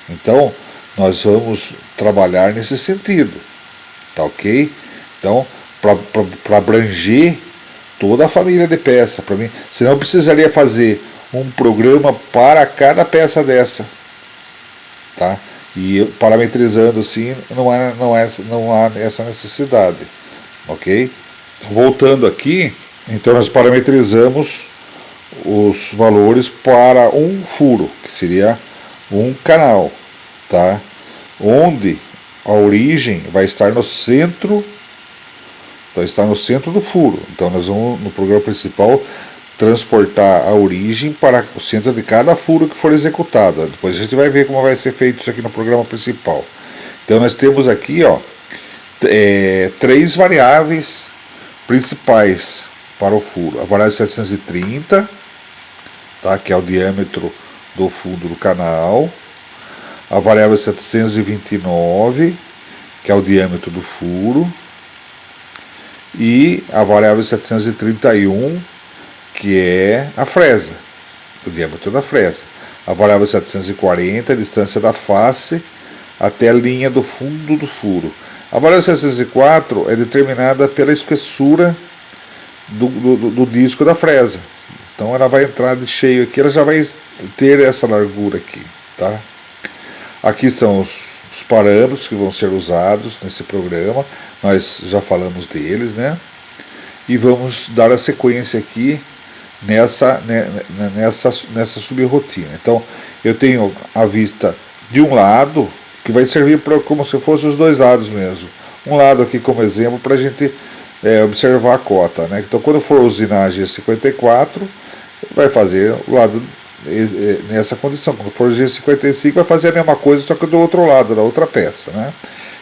Então nós vamos trabalhar nesse sentido, tá ok? Então, para abranger toda a família de peça, para mim, senão eu precisaria fazer um programa para cada peça dessa, tá? E eu, parametrizando assim, não há essa necessidade, ok? Voltando aqui, então nós parametrizamos os valores para um furo, que seria um canal, tá? Onde a origem vai estar no centro, do furo. Então nós vamos no programa principal transportar a origem para o centro de cada furo que for executado. Depois a gente vai ver como vai ser feito isso aqui no programa principal. Então nós temos aqui, ó, 3 variáveis principais para o furo. A variável 730, tá, que é o diâmetro do fundo do canal. A variável 729, que é o diâmetro do furo. E a variável 731, que é a fresa, o diâmetro da fresa. A variável 740, a distância da face até a linha do fundo do furo. A variável 704 é determinada pela espessura do disco da fresa. Então ela vai entrar de cheio aqui, ela já vai ter essa largura aqui, tá? Aqui são os parâmetros que vão ser usados nesse programa, nós já falamos deles, né? E vamos dar a sequência aqui nessa subrotina. Então eu tenho a vista de um lado, que vai servir como se fosse os dois lados mesmo. Um lado aqui como exemplo para a gente observar a cota, né? Então quando for usinar a G54, vai fazer o lado nessa condição. Quando for G55 vai fazer a mesma coisa, só que do outro lado, da outra peça, né?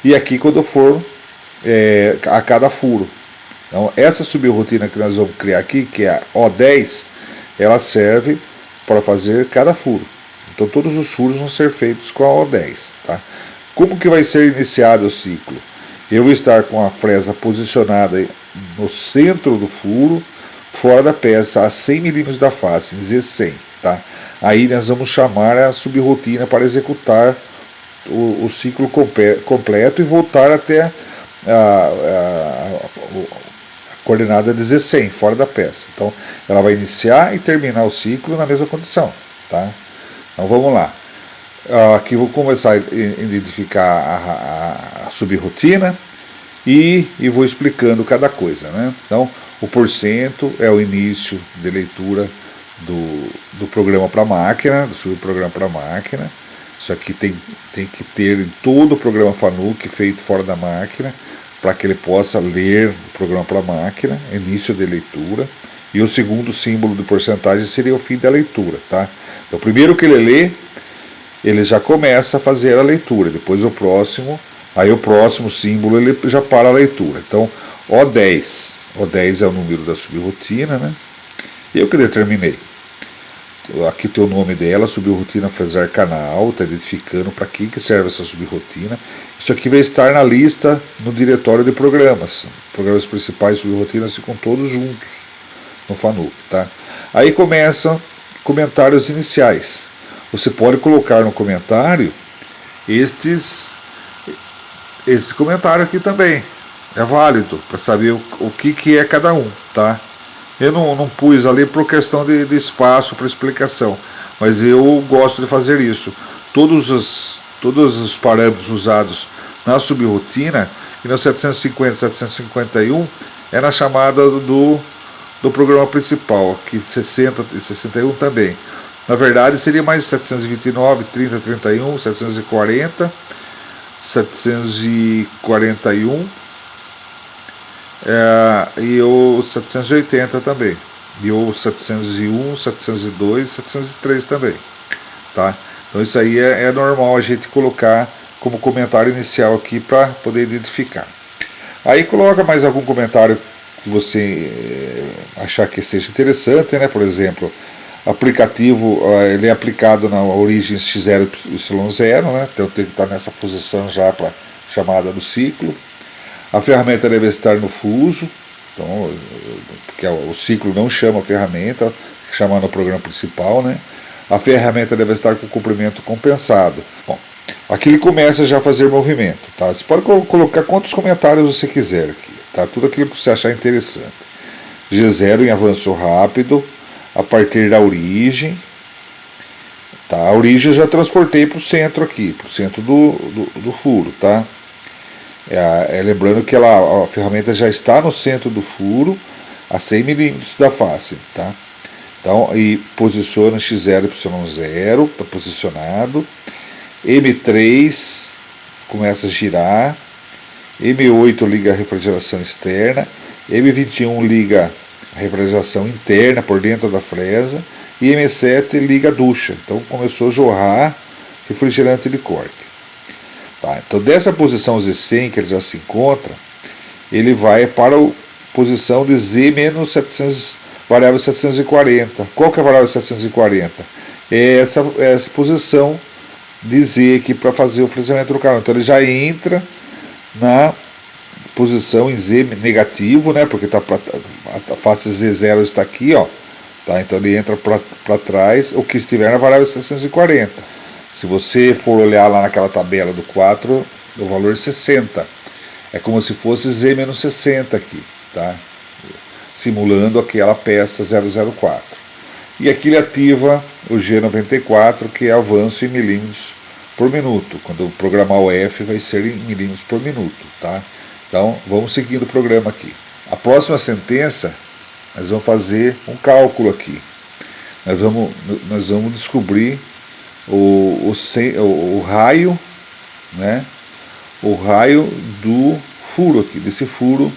E aqui quando for a cada furo. Então essa subrotina que nós vamos criar aqui, que é a O10, ela serve para fazer cada furo. Então todos os furos vão ser feitos com a O10, tá? Como que vai ser iniciado o ciclo? Eu vou estar com a fresa posicionada no centro do furo, fora da peça, a 100 mm da face, em Z100, tá? Aí nós vamos chamar a subrotina para executar o ciclo completo e voltar até a coordenada de Z100, fora da peça. Então ela vai iniciar e terminar o ciclo na mesma condição, tá? Então vamos lá. Aqui vou começar a identificar a subrotina e vou explicando cada coisa, né? Então o porcento é o início de leitura do programa para máquina, do subprograma para máquina. Isso aqui tem que ter em todo o programa FANUC feito fora da máquina, para que ele possa ler o programa para máquina, início de leitura. E o segundo símbolo de porcentagem seria o fim da leitura, tá? Então primeiro que ele lê, ele já começa a fazer a leitura, depois o próximo símbolo ele já para a leitura. Então O10 é o número da subrotina, né? Eu que determinei. Aqui tem o nome dela, subrotina fresar canal, está identificando para que serve essa subrotina. Isso aqui vai estar na lista no diretório de programas. Programas principais, subrotinas ficam todos juntos no FANUC, tá? Aí começam comentários iniciais. Você pode colocar no comentário esse comentário aqui também. É válido para saber o que é cada um, tá? Eu não pus ali por questão de espaço para explicação, mas eu gosto de fazer isso. Todos os parâmetros usados na subrotina e no 750, 751 é na chamada do programa principal, aqui 60 e 61 também. Na verdade seria mais 729, 30, 31, 740, 741 e o 780 também. E o 701, 702, 703 também. Tá? Então isso aí é normal a gente colocar como comentário inicial aqui para poder identificar. Aí coloca mais algum comentário que você achar que seja interessante, né? Por exemplo, aplicativo, ele é aplicado na origem X0 e Y0, né? Então tem que estar nessa posição já para chamada do ciclo. A ferramenta deve estar no fuso, então, porque o ciclo não chama a ferramenta, chama no programa principal, né? A ferramenta deve estar com comprimento compensado. Bom, aqui ele começa já a fazer movimento, tá? Você pode colocar quantos comentários você quiser aqui, tá? Tudo aquilo que você achar interessante. G0 em avanço rápido, a partir da origem, tá? A origem eu já transportei para o centro aqui, para o centro do furo, tá? Lembrando que a ferramenta já está no centro do furo, a 100 milímetros da face, tá? Então, e posiciona X0 e Y0, está posicionado. M3 começa a girar. M8 liga a refrigeração externa. M21 liga a refrigeração interna por dentro da fresa. E M7 liga a ducha. Então começou a jorrar refrigerante de corte. Tá, então dessa posição Z100 que ele já se encontra, ele vai para a posição de Z menos 700. Variável 740. Qual que é a variável 740? É essa posição de Z aqui para fazer o freezamento do canal. Então ele já entra na posição em Z negativo, né? Porque tá a face Z0 está aqui, ó. Tá? Então ele entra para trás, o que estiver na variável 740. Se você for olhar lá naquela tabela do 4, o valor é 60. É como se fosse Z menos 60 aqui, tá? Simulando aquela peça 004. E aqui ele ativa o G94, que é avanço em milímetros por minuto. Quando eu programar o F, vai ser em milímetros por minuto, tá? Então, vamos seguindo o programa aqui. A próxima sentença, nós vamos fazer um cálculo aqui. Nós vamos descobrir o raio, né? O raio do furo aqui, desse furo,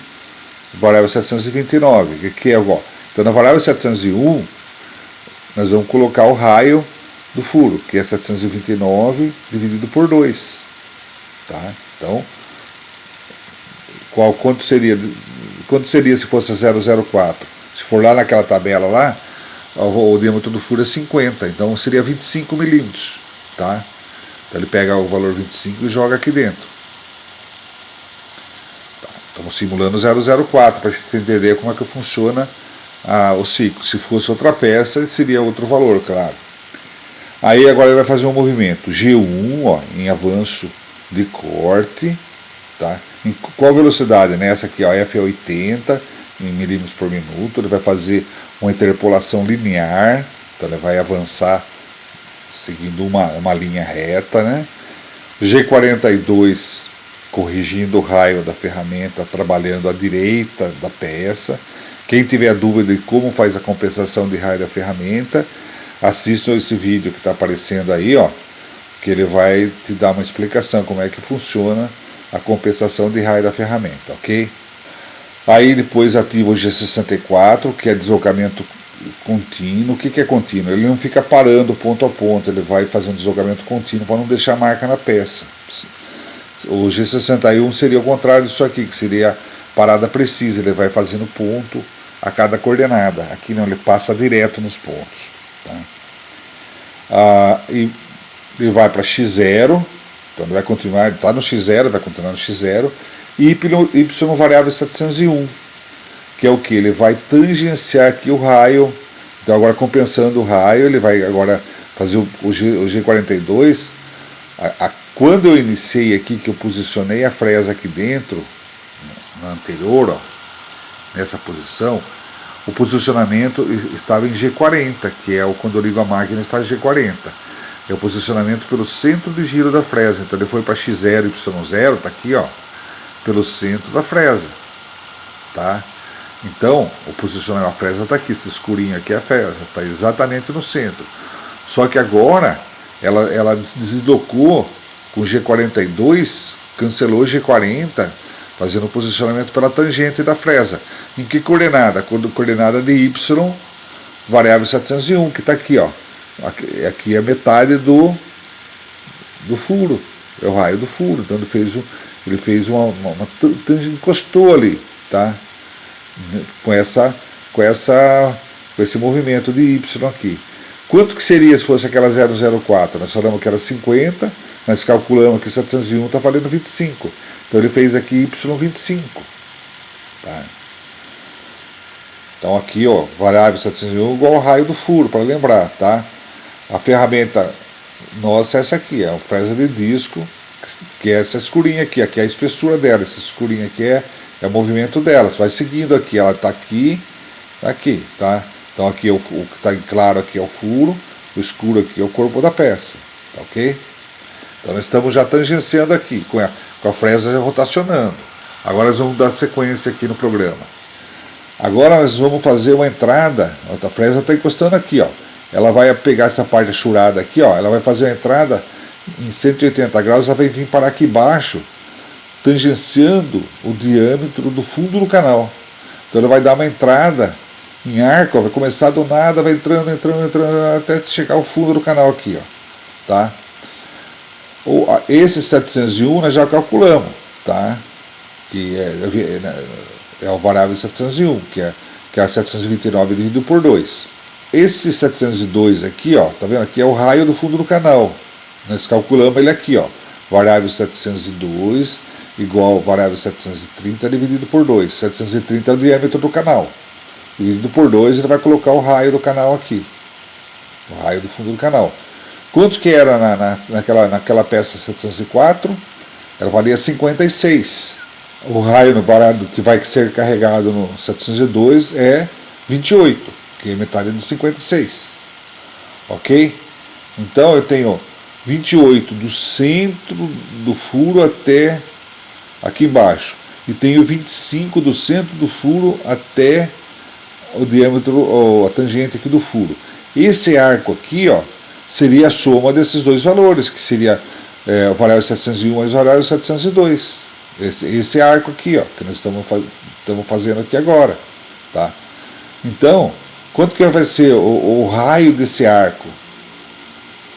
variável 729, que é igual. Então na variável 701 nós vamos colocar o raio do furo, que é 729 dividido por 2, tá? Então quanto seria se fosse 004? Se for lá naquela tabela lá, o diâmetro do furo é 50, então seria 25 milímetros, tá? Então ele pega o valor 25 e joga aqui dentro. Estamos simulando 004 para a gente entender como é que funciona o ciclo. Se fosse outra peça, seria outro valor, claro. Aí agora ele vai fazer um movimento G1, ó, em avanço de corte, tá? Em qual velocidade? Nessa aqui, ó, F é 80 em milímetros por minuto. Ele vai fazer uma interpolação linear, então ele vai avançar seguindo uma linha reta, né? G42 corrigindo o raio da ferramenta, trabalhando à direita da peça. Quem tiver dúvida de como faz a compensação de raio da ferramenta, assista esse vídeo que está aparecendo aí, ó, que ele vai te dar uma explicação como é que funciona a compensação de raio da ferramenta, ok? Aí depois ativa o G64, que é deslocamento contínuo. O que é contínuo? Ele não fica parando ponto a ponto, ele vai fazer um deslocamento contínuo para não deixar marca na peça. O G61 seria o contrário disso aqui, que seria parada precisa, ele vai fazendo ponto a cada coordenada. Aqui não, ele passa direto nos pontos. Tá? E ele vai para X0, então ele vai continuar, ele está no X0, vai continuar no X0, e Y variável 701, que é o que? Ele vai tangenciar aqui o raio, então agora compensando o raio, ele vai agora fazer o G42, quando eu iniciei aqui, que eu posicionei a fresa aqui dentro, na anterior, ó, nessa posição, o posicionamento estava em G40, que é quando eu ligo a máquina está em G40. É o posicionamento pelo centro de giro da fresa. Então ele foi para X0 e Y0, está aqui, ó, pelo centro da fresa, tá? Então, o posicionamento da fresa está aqui, esse escurinho aqui é a fresa, está exatamente no centro. Só que agora, ela deslocou com o G42, cancelou o G40, fazendo o posicionamento pela tangente da fresa. Em que coordenada? Coordenada de Y, variável 701, que está aqui, ó. Aqui é a metade do furo, é o raio do furo. Então ele fez uma encostou ali, tá? Com esse movimento de Y aqui. Quanto que seria se fosse aquela 004? Nós falamos que era 50, nós calculamos que 701 está valendo 25. Então ele fez aqui Y25. Tá? Então aqui, ó, variável 701 igual ao raio do furo, para lembrar, tá? A ferramenta nossa é essa aqui, é a fresa de disco, que é essa escurinha aqui é a espessura dela, essa escurinha aqui é o movimento dela. Você vai seguindo aqui, ela está aqui, tá? Então aqui o que está em claro aqui é o furo, o escuro aqui é o corpo da peça, tá ok? Então nós estamos já tangenciando aqui, com a fresa já rotacionando. Agora nós vamos dar sequência aqui no programa. Agora nós vamos fazer uma entrada, a fresa está encostando aqui, ó. Ela vai pegar essa parte churada aqui, ó, ela vai fazer uma entrada em 180 graus, ela vai vir parar aqui embaixo, tangenciando o diâmetro do fundo do canal. Então ela vai dar uma entrada em arco, ó, vai começar do nada, vai entrando, até chegar ao fundo do canal aqui, ó, tá? Esse 701 nós já calculamos, tá? Que é o variável 701, que é 729 dividido por 2. Esse 702 aqui, ó, tá vendo? Aqui é o raio do fundo do canal. Nós calculamos ele aqui, ó. Variável 702 igual ao variável 730 dividido por 2. 730 é o diâmetro do canal. Dividido por 2, ele vai colocar o raio do canal aqui. O raio do fundo do canal. Quanto que era naquela peça 704? Ela valia 56. O raio no varado que vai ser carregado no 702 é 28, que é metade de 56. Ok? Então eu tenho 28 do centro do furo até aqui embaixo. E tenho 25 do centro do furo até o diâmetro, ou a tangente aqui do furo. Esse arco aqui, ó, seria a soma desses dois valores, que seria o variável 701 mais o variável 702. Esse arco aqui, ó, que nós estamos fazendo aqui agora, tá? Então, quanto que vai ser o raio desse arco?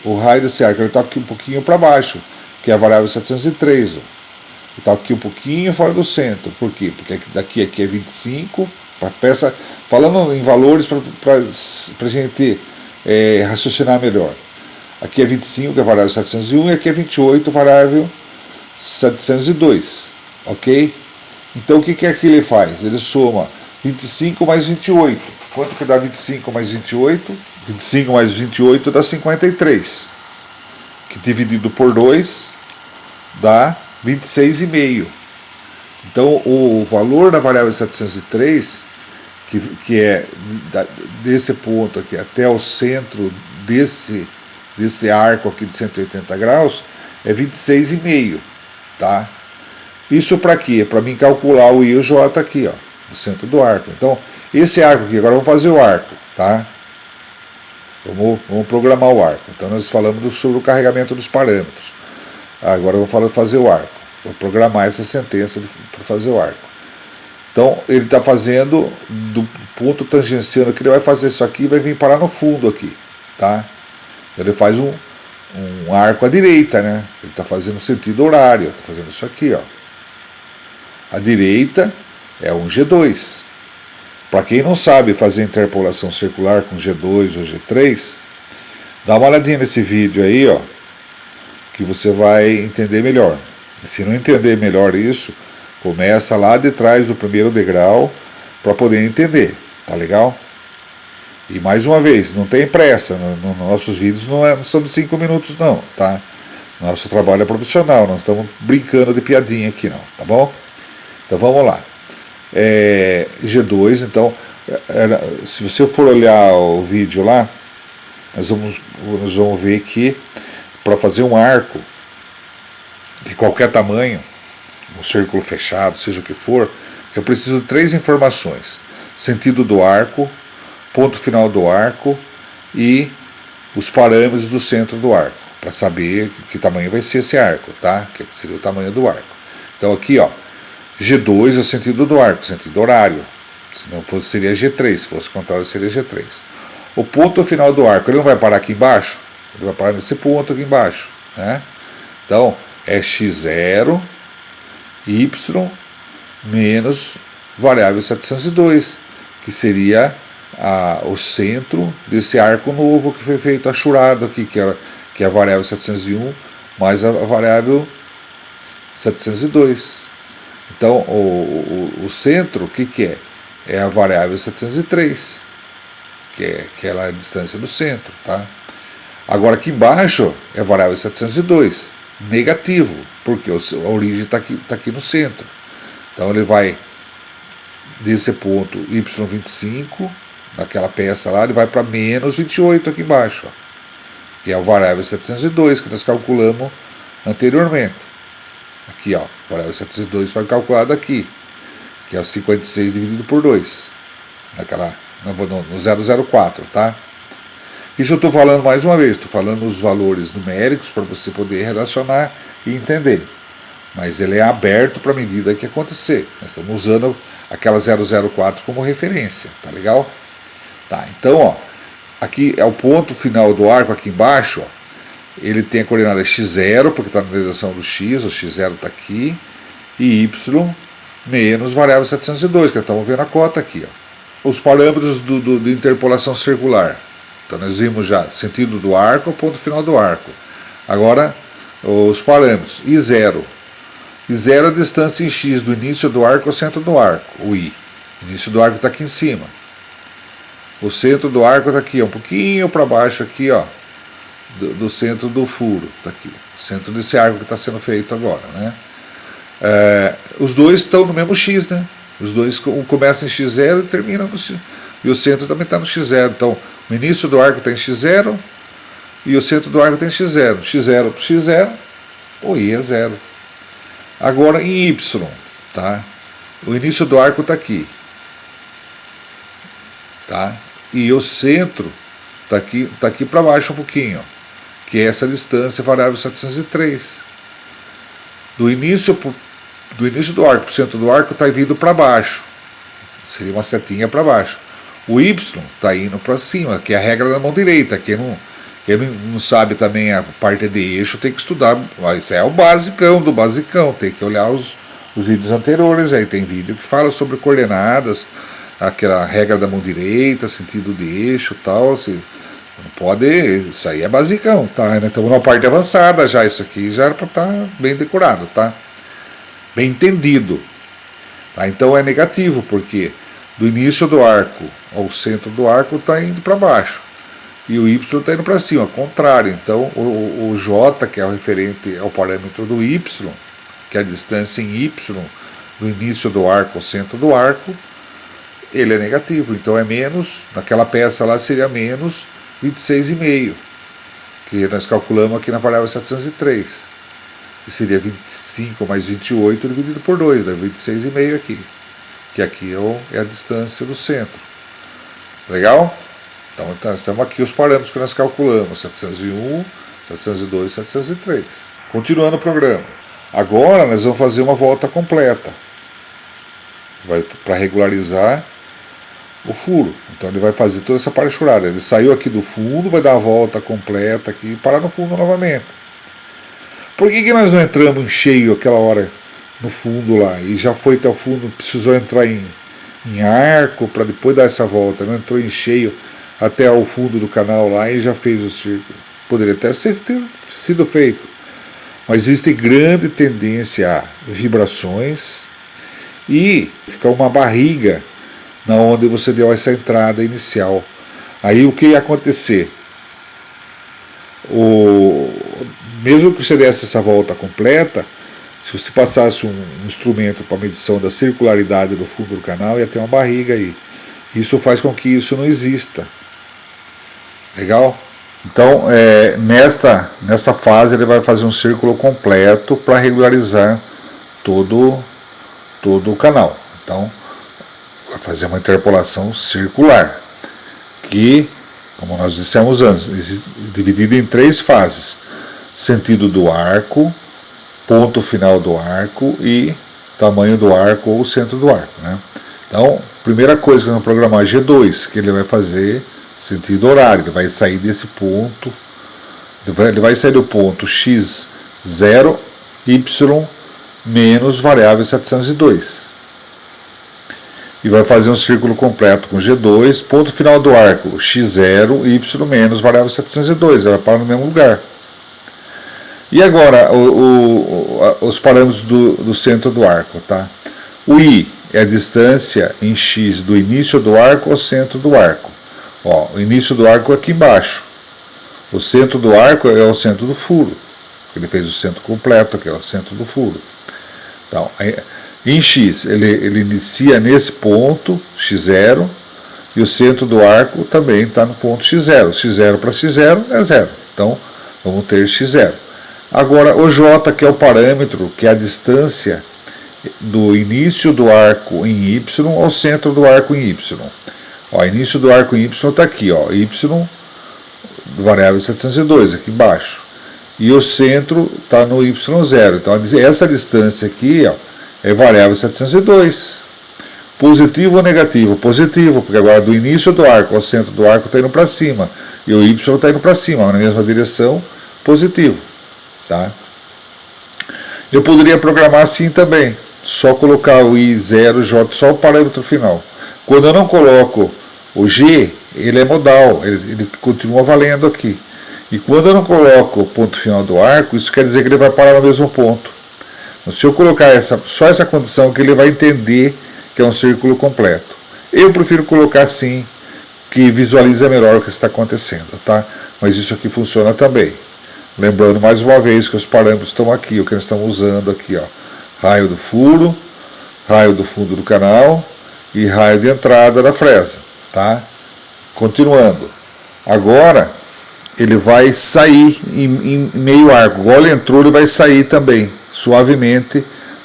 O raio desse arco, ele está aqui um pouquinho para baixo, que é a variável 703, ó. Ele está aqui um pouquinho fora do centro. Por quê? Porque aqui é 25, para peça, falando em valores para a gente raciocinar melhor. Aqui é 25, que é a variável 701, e aqui é 28, variável 702. Ok? Então o que é que ele faz? Ele soma 25 mais 28. Quanto que dá 25 mais 28? 25 mais 28 dá 53. Que dividido por 2 dá 26,5. Então o valor da variável 703, que é desse ponto aqui até o centro desse arco aqui de 180 graus, é 26,5, tá? Isso para quê? Para mim calcular o I e o J aqui, ó, no centro do arco. Então, esse arco aqui, agora vamos fazer o arco, tá? Vamos programar o arco. Então, nós falamos sobre o carregamento dos parâmetros. Agora eu vou fazer o arco. Vou programar essa sentença para fazer o arco. Então, ele está fazendo do ponto tangenciando que ele vai fazer isso aqui e vai vir parar no fundo aqui, tá? Ele faz um arco à direita, né? Ele está fazendo sentido horário, está fazendo isso aqui, ó. A direita é um G2. Para quem não sabe fazer interpolação circular com G2 ou G3, dá uma olhadinha nesse vídeo aí, ó, que você vai entender melhor. Se não entender melhor isso, começa lá de trás do primeiro degrau para poder entender, tá legal? E mais uma vez, não tem pressa, nos nossos vídeos não são de 5 minutos não, tá? Nosso trabalho é profissional, não estamos brincando de piadinha aqui não, tá bom? Então vamos lá. G2, então, se você for olhar o vídeo lá, nós vamos ver que para fazer um arco de qualquer tamanho, um círculo fechado, seja o que for, eu preciso de 3 informações: sentido do arco, ponto final do arco e os parâmetros do centro do arco, para saber que tamanho vai ser esse arco, tá? Que seria o tamanho do arco. Então aqui, ó, G2 é o sentido do arco, sentido horário. Se não fosse, seria G3, se fosse o contrário, seria G3. O ponto final do arco, ele não vai parar aqui embaixo? Ele vai parar nesse ponto aqui embaixo, né? Então, é x0, y, menos variável 702, que seria o centro desse arco novo que foi feito achurado aqui, que é a variável 701 mais a variável 702. Então, o centro, o que é? É a variável 703, que é aquela distância do centro, tá? Agora aqui embaixo é a variável 702, negativo, porque a origem está aqui no centro. Então ele vai desse ponto y25, naquela peça lá, ele vai para menos 28 aqui embaixo, ó, que é a variável 702 que nós calculamos anteriormente. Aqui, ó, a variável 702 foi calculada aqui, que é o 56 dividido por 2, no 004, tá? Isso eu estou falando mais uma vez, estou falando os valores numéricos para você poder relacionar e entender. Mas ele é aberto para a medida que acontecer. Nós estamos usando aquela 004 como referência, tá legal? Tá, então, ó, aqui é o ponto final do arco aqui embaixo, ó, ele tem a coordenada x0, porque está na direção do x, o x0 está aqui, e y menos variável 702, que estamos vendo a cota aqui, ó. Os parâmetros de interpolação circular. Então nós vimos já sentido do arco, ponto final do arco. Agora, os parâmetros. I0. I0 é a distância em x do início do arco ao centro do arco, o I. O início do arco está aqui em cima. O centro do arco está aqui, um pouquinho para baixo aqui, ó, do centro do furo. Está aqui, o centro desse arco que está sendo feito agora, né? Os dois estão no mesmo x, né? Os dois começam em x0 e terminam no x. E o centro também está no x0. Então, o início do arco está em x0 e o centro do arco está em x0. x0 por x0, o I é 0. Agora, em y, tá? O início do arco está aqui. Tá? E o centro está aqui para baixo um pouquinho, ó, que é essa distância variável 703. Do início do arco para o centro do arco está vindo para baixo. Seria uma setinha para baixo. O y está indo para cima, que é a regra da mão direita. Quem não sabe também a parte de eixo tem que estudar. Isso é o basicão do basicão. Tem que olhar os vídeos anteriores. Aí tem vídeo que fala sobre coordenadas, aquela regra da mão direita, sentido de eixo e tal. Não pode. Isso aí é basicão, tá? Estamos numa parte avançada já. Isso aqui já era para estar bem decorado, tá? Bem entendido. Tá? Então é negativo, porque do início do arco ao centro do arco está indo para baixo. E o y está indo para cima, ao contrário. Então o j, que é o referente ao parâmetro do y, que é a distância em y do início do arco ao centro do arco, ele é negativo. Então é menos, naquela peça lá seria menos 26,5, que nós calculamos aqui na variável 703. Que seria 25 mais 28 dividido por 2, dá 26,5 aqui. Que aqui é a distância do centro. Legal? Então estamos aqui os parâmetros que nós calculamos, 701, 702 e 703. Continuando o programa. Agora nós vamos fazer uma volta completa. Para regularizar o furo. Então ele vai fazer toda essa parte achurada. Ele saiu aqui do fundo, vai dar a volta completa aqui e parar no fundo novamente. Por que nós não entramos em cheio aquela hora no fundo lá? E já foi até o fundo, precisou entrar em arco para depois dar essa volta. Não entrou em cheio até o fundo do canal lá e já fez o círculo. Poderia até ter sido feito. Mas existe grande tendência a vibrações e fica uma barriga na onde você deu essa entrada inicial. Aí o que ia acontecer? Mesmo que você desse essa volta completa, se você passasse um instrumento para medição da circularidade do fundo do canal, ia ter uma barriga aí. Isso faz com que isso não exista. Legal? Então, nesta fase, ele vai fazer um círculo completo para regularizar todo o canal. Então, vai fazer uma interpolação circular, que, como nós dissemos antes, dividida em 3 fases: sentido do arco, ponto final do arco e tamanho do arco ou centro do arco, né? Então, primeira coisa que nós vamos programar G2, que ele vai fazer sentido horário, ele vai sair desse ponto, ele vai sair do ponto x0, y menos variável 702. E vai fazer um círculo completo com G2, ponto final do arco x0, y menos variável 702, ela vai parar no mesmo lugar. E agora, os parâmetros do centro do arco, tá? O I é a distância em x do início do arco ao centro do arco. Ó, o início do arco é aqui embaixo. O centro do arco é o centro do furo. Ele fez o centro completo, que é o centro do furo. Então, em x, ele inicia nesse ponto, x0, e o centro do arco também está no ponto x0. x0 para x0 é 0. Então, vamos ter x0. Agora, o j, que é o parâmetro, que é a distância do início do arco em y ao centro do arco em y. Ó, início do arco em y está aqui, ó, y variável 702, aqui embaixo. E o centro está no y0. Então, essa distância aqui, ó, é variável 702. Positivo ou negativo? Positivo, porque agora do início do arco ao centro do arco está indo para cima. E o y está indo para cima, na mesma direção, positivo. Tá? Eu poderia programar assim também. Só colocar o I0, J, só o parâmetro final. Quando eu não coloco o G, ele é modal, ele continua valendo aqui. E quando eu não coloco o ponto final do arco, isso quer dizer que ele vai parar no mesmo ponto. Então, se eu colocar só essa condição, que ele vai entender que é um círculo completo. Eu prefiro colocar assim, que visualiza melhor o que está acontecendo, tá? Mas isso aqui funciona também. Lembrando mais uma vez que os parâmetros estão aqui, o que nós estamos usando aqui, ó. Raio do furo, raio do fundo do canal e raio de entrada da fresa, tá? Continuando. Agora, ele vai sair em meio arco. Igual ele entrou, ele vai sair também, suavemente,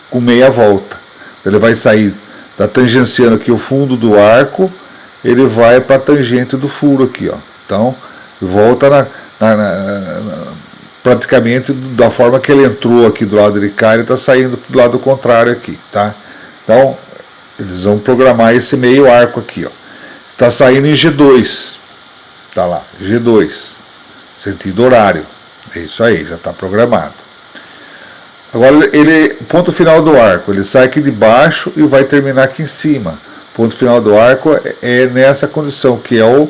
com meia volta. Ele vai sair da tangenciando aqui o fundo do arco, ele vai para a tangente do furo aqui, ó. Então, volta praticamente da forma que ele entrou aqui do lado de cá, ele está saindo do lado contrário aqui, tá? Então, eles vão programar esse meio arco aqui, ó. Está saindo em G2, tá lá, G2, sentido horário, é isso aí, já está programado. Agora, ponto final do arco, ele sai aqui de baixo e vai terminar aqui em cima. Ponto final do arco é nessa condição, que é o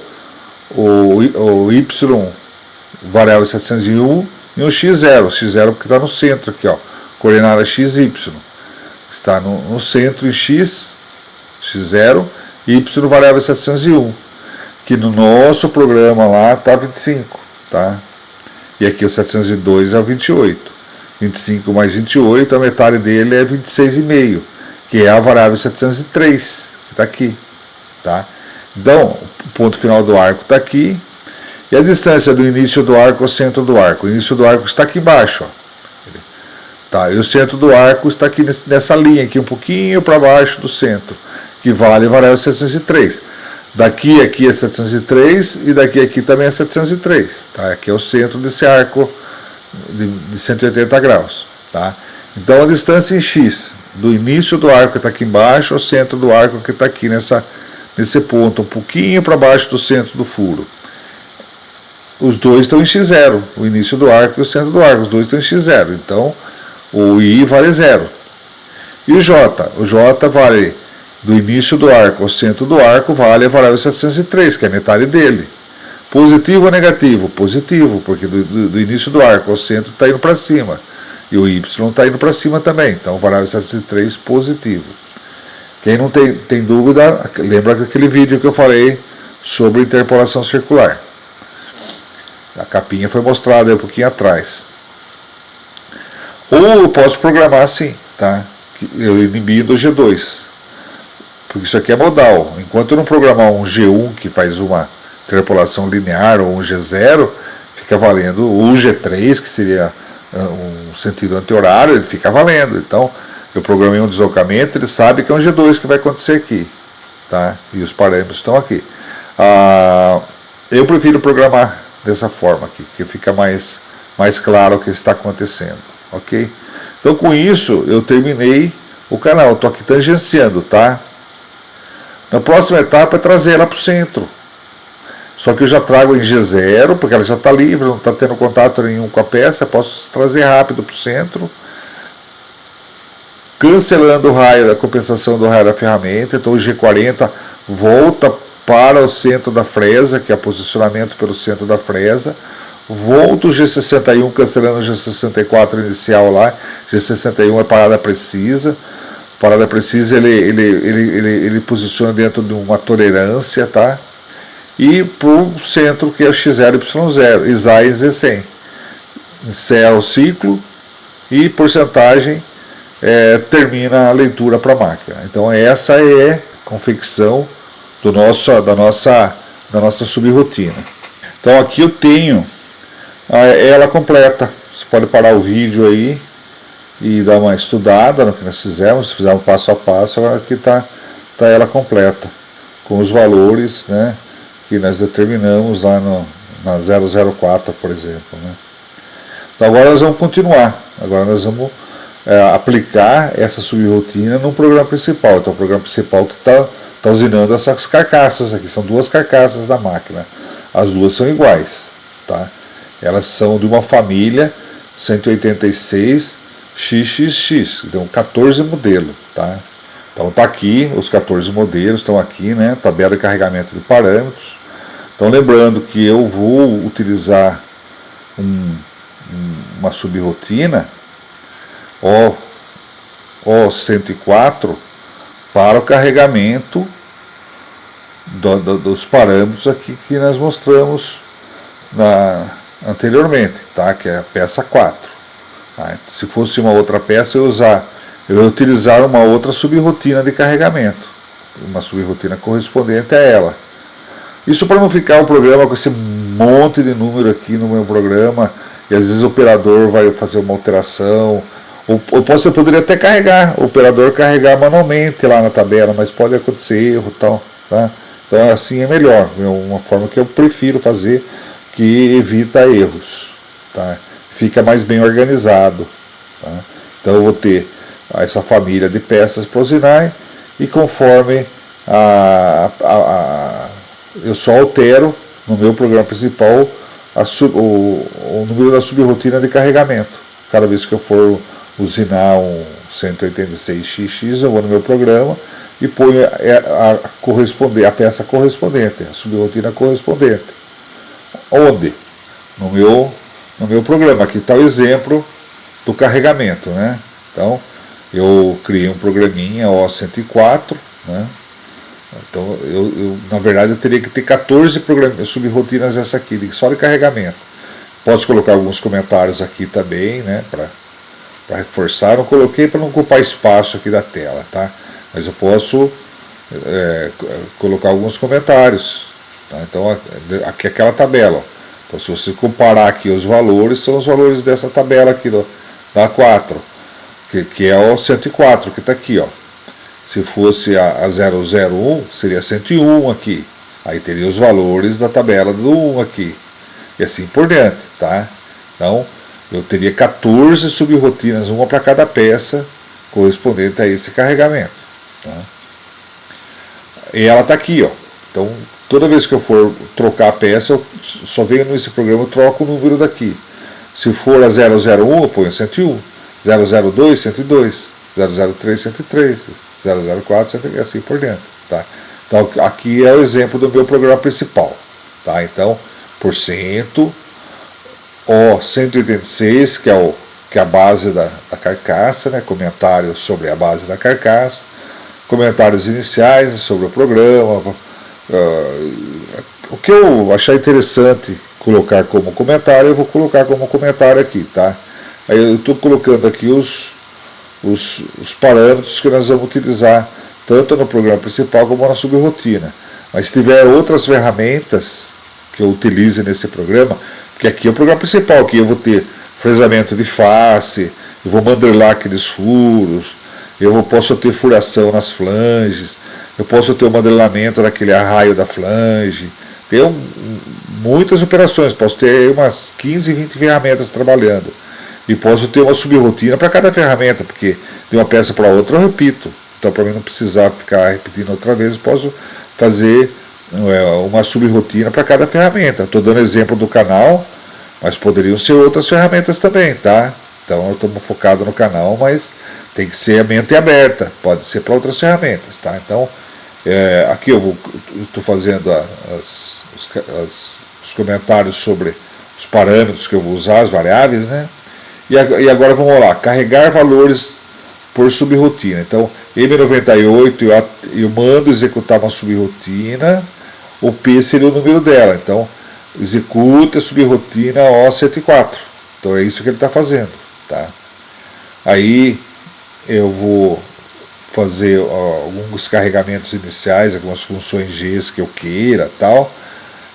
Y, variável 701, e o x0, porque está no centro aqui, ó, coordenada xy, está no centro em x0, y variável 701, que no nosso programa lá está 25, tá? E aqui o 702 é o 28, 25 mais 28, a metade dele é 26,5, que é a variável 703, que está aqui, tá? Então, o ponto final do arco está aqui. E a distância do início do arco ao centro do arco? O início do arco está aqui embaixo, ó. Tá, e o centro do arco está aqui nessa linha, aqui um pouquinho para baixo do centro, que vale a variável 703. Daqui aqui é 703 e daqui aqui também é 703. Tá? Aqui é o centro desse arco de 180 graus. Tá? Então a distância em x do início do arco que está aqui embaixo ao centro do arco que está aqui nesse ponto, um pouquinho para baixo do centro do furo. Os dois estão em x0, o início do arco e o centro do arco, os dois estão em x0, então o I vale 0. E o J? O J vale do início do arco ao centro do arco, vale a variável 703, que é a metade dele. Positivo ou negativo? Positivo, porque do início do arco ao centro está indo para cima, e o Y está indo para cima também, então variável 703 positivo. Quem não tem dúvida, lembra daquele vídeo que eu falei sobre interpolação circular. A capinha foi mostrada aí um pouquinho atrás. Ou eu posso programar assim, tá? Eu inibindo o G2. Porque isso aqui é modal. Enquanto eu não programar um G1 que faz uma interpolação linear ou um G0, fica valendo o G3, que seria um sentido anti-horário, ele fica valendo. Então, eu programei um deslocamento, ele sabe que é um G2 que vai acontecer aqui, tá? E os parâmetros estão aqui. Eu prefiro programar dessa forma aqui, que fica mais claro o que está acontecendo, ok? Então com isso eu terminei o canal, estou aqui tangenciando, tá? Na próxima etapa é trazer ela para o centro. Só que eu já trago em G0, porque ela já está livre, não está tendo contato nenhum com a peça, posso trazer rápido para o centro, cancelando o raio da compensação do raio da ferramenta. Então o G40 volta para o centro da fresa, que é o posicionamento pelo centro da fresa, volta o G61 cancelando o G64 inicial lá. G61 é parada precisa. Parada precisa ele posiciona dentro de uma tolerância, tá? E para o centro, que é o X0 e Y0, ISA e Z100. Encerra o ciclo e porcentagem termina a leitura para a máquina. Então essa é a confecção da nossa subrotina. Então aqui eu tenho ela completa. Você pode parar o vídeo aí e dar uma estudada no que nós fizemos. Se fizermos passo a passo, agora aqui está ela completa, com os valores, né, que nós determinamos lá na 004, por exemplo, né. Então agora nós vamos continuar. Agora nós vamos aplicar essa subrotina no programa principal. Então o programa principal que está usinando essas carcaças aqui, são duas carcaças da máquina. As duas são iguais, tá? Elas são de uma família 186 XXX, então 14 modelos, tá? Então tá aqui, os 14 modelos estão aqui, né? Tabela de carregamento de parâmetros. Então lembrando que eu vou utilizar uma subrotina O104 para o carregamento dos parâmetros aqui que nós mostramos anteriormente, tá? Que é a peça 4. Tá? Se fosse uma outra peça, eu ia utilizar uma outra subrotina de carregamento, uma subrotina correspondente a ela. Isso para não ficar o programa com esse monte de número aqui no meu programa, e às vezes o operador vai fazer uma alteração. Eu poderia até o operador carregar manualmente lá na tabela, mas pode acontecer erro e tal, tá? Então assim é melhor, é uma forma que eu prefiro fazer, que evita erros, tá? Fica mais bem organizado, tá? Então eu vou ter essa família de peças para usinar, e conforme eu só altero no meu programa principal o número da subrotina de carregamento. Cada vez que eu for usinar um 186XX, eu vou no meu programa e ponho a peça correspondente, a subrotina correspondente. Onde? No meu programa. Aqui está o exemplo do carregamento, né? Então, eu criei um programinha O104, né? Então, na verdade, eu teria que ter 14 subrotinas essa aqui, só de carregamento. Posso colocar alguns comentários aqui também, né? Para reforçar. Eu não coloquei para não ocupar espaço aqui da tela, tá? Mas eu posso colocar alguns comentários, tá? Então, aqui é aquela tabela. Então, se você comparar aqui os valores, são os valores dessa tabela aqui da 4, que é o 104, que está aqui, ó. Se fosse a 001, seria 101 aqui. Aí teria os valores da tabela do 1 aqui. E assim por diante, tá? Então, eu teria 14 subrotinas, uma para cada peça, correspondente a esse carregamento, tá? E ela está aqui, ó. Então, toda vez que eu for trocar a peça, eu só venho nesse programa, eu troco o número daqui. Se for a 001, eu ponho 101. 002, 102. 003, 103. 004, 103, e assim por dentro, tá? Então, aqui é o exemplo do meu programa principal, tá? Então, porcento, O186, que é a base da carcaça, né? Comentário sobre a base da carcaça, comentários iniciais sobre o programa, o que eu achar interessante colocar como comentário, eu vou colocar como comentário aqui, tá? Aí eu estou colocando aqui os parâmetros que nós vamos utilizar tanto no programa principal como na subrotina. Mas se tiver outras ferramentas que eu utilize nesse programa, porque aqui é o programa principal, que eu vou ter fresamento de face, eu vou mandrelar aqueles furos, posso ter furação nas flanges, eu posso ter o modelamento daquele arraio da flange, tenho muitas operações, posso ter umas 15, 20 ferramentas trabalhando, e posso ter uma subrotina para cada ferramenta, porque de uma peça para outra eu repito, então para mim não precisar ficar repetindo outra vez, eu posso fazer uma subrotina para cada ferramenta. Estou dando exemplo do canal, mas poderiam ser outras ferramentas também, tá? Então eu estou focado no canal, mas tem que ser a mente aberta, pode ser para outras ferramentas, tá? Então aqui eu estou fazendo os comentários sobre os parâmetros que eu vou usar, as variáveis, né? E agora vamos lá, carregar valores por subrotina. Então M98 eu mando executar uma subrotina, o P seria o número dela, então executa a subrotina O104. Então é isso que ele está fazendo, tá? Aí eu vou fazer alguns carregamentos iniciais, algumas funções Gs que eu queira, tal.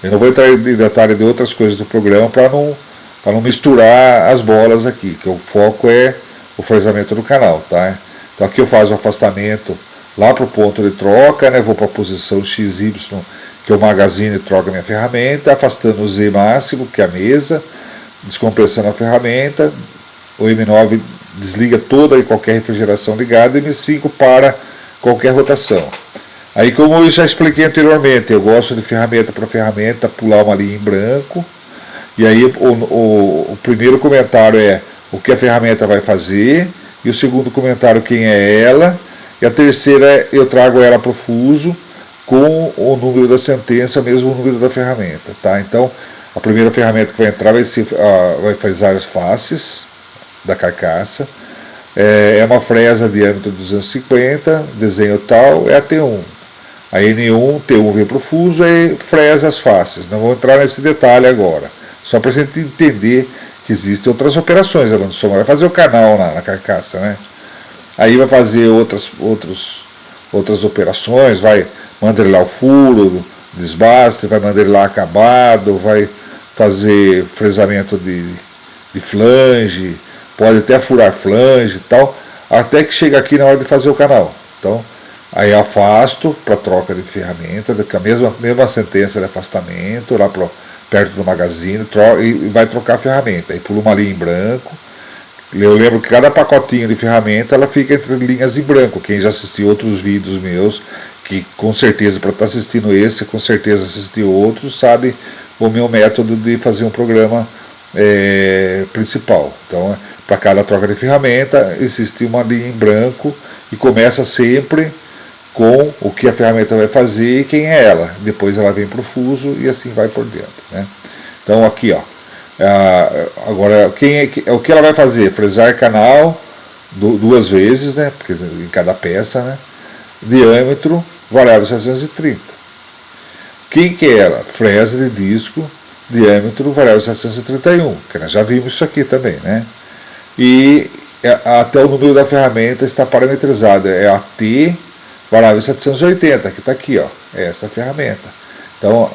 Eu não vou entrar em detalhe de outras coisas do programa para não misturar as bolas aqui, que o foco é o fresamento do canal, tá? Então aqui eu faço o afastamento lá para o ponto de troca, né? Vou para a posição XY, que é o magazine, troca minha ferramenta, afastando o Z máximo, que é a mesa, descompressando a ferramenta, o M9 desliga toda e qualquer refrigeração ligada, e M5 para qualquer rotação. Aí, como eu já expliquei anteriormente, eu gosto de ferramenta para ferramenta, pular uma linha em branco, e aí o primeiro comentário é o que a ferramenta vai fazer, e o segundo comentário quem é ela, e a terceira eu trago ela para o fuso com o número da sentença, mesmo o número da ferramenta, tá? Então a primeira ferramenta que vai entrar vai fazer as faces da carcaça, é uma fresa diâmetro 250, desenho tal, é a T1. A N1, T1 vem para o fuso e fresa as faces. Não vou entrar nesse detalhe agora, só para a gente entender que existem outras operações. Ela não só vai fazer o canal na carcaça, né? Aí vai fazer outras operações, vai mandrelar o furo, desbaste, vai mandrelar acabado, vai fazer fresamento de flange, pode até furar flange e tal, até que chega aqui na hora de fazer o canal. Então, aí afasto para troca de ferramenta, com a mesma sentença de afastamento, lá perto do magazine, e vai trocar a ferramenta. Aí pula uma linha em branco. Eu lembro que cada pacotinho de ferramenta ela fica entre linhas em branco. Quem já assistiu outros vídeos meus, que com certeza, para estar assistindo esse, com certeza assistiu outros, sabe o meu método de fazer um programa principal. Então, para cada troca de ferramenta, existe uma linha em branco e começa sempre com o que a ferramenta vai fazer e quem é ela. Depois ela vem para o fuso e assim vai por dentro, né? Então aqui, ó, agora o que ela vai fazer? Fresar canal duas vezes, né? Porque em cada peça, né? Diâmetro variável 730. Quem que é ela? Fresa de disco, diâmetro variável 731, que nós já vimos isso aqui também, né? E até o número da ferramenta está parametrizado, é a T variável 780, que está aqui, ó, é essa ferramenta. Então,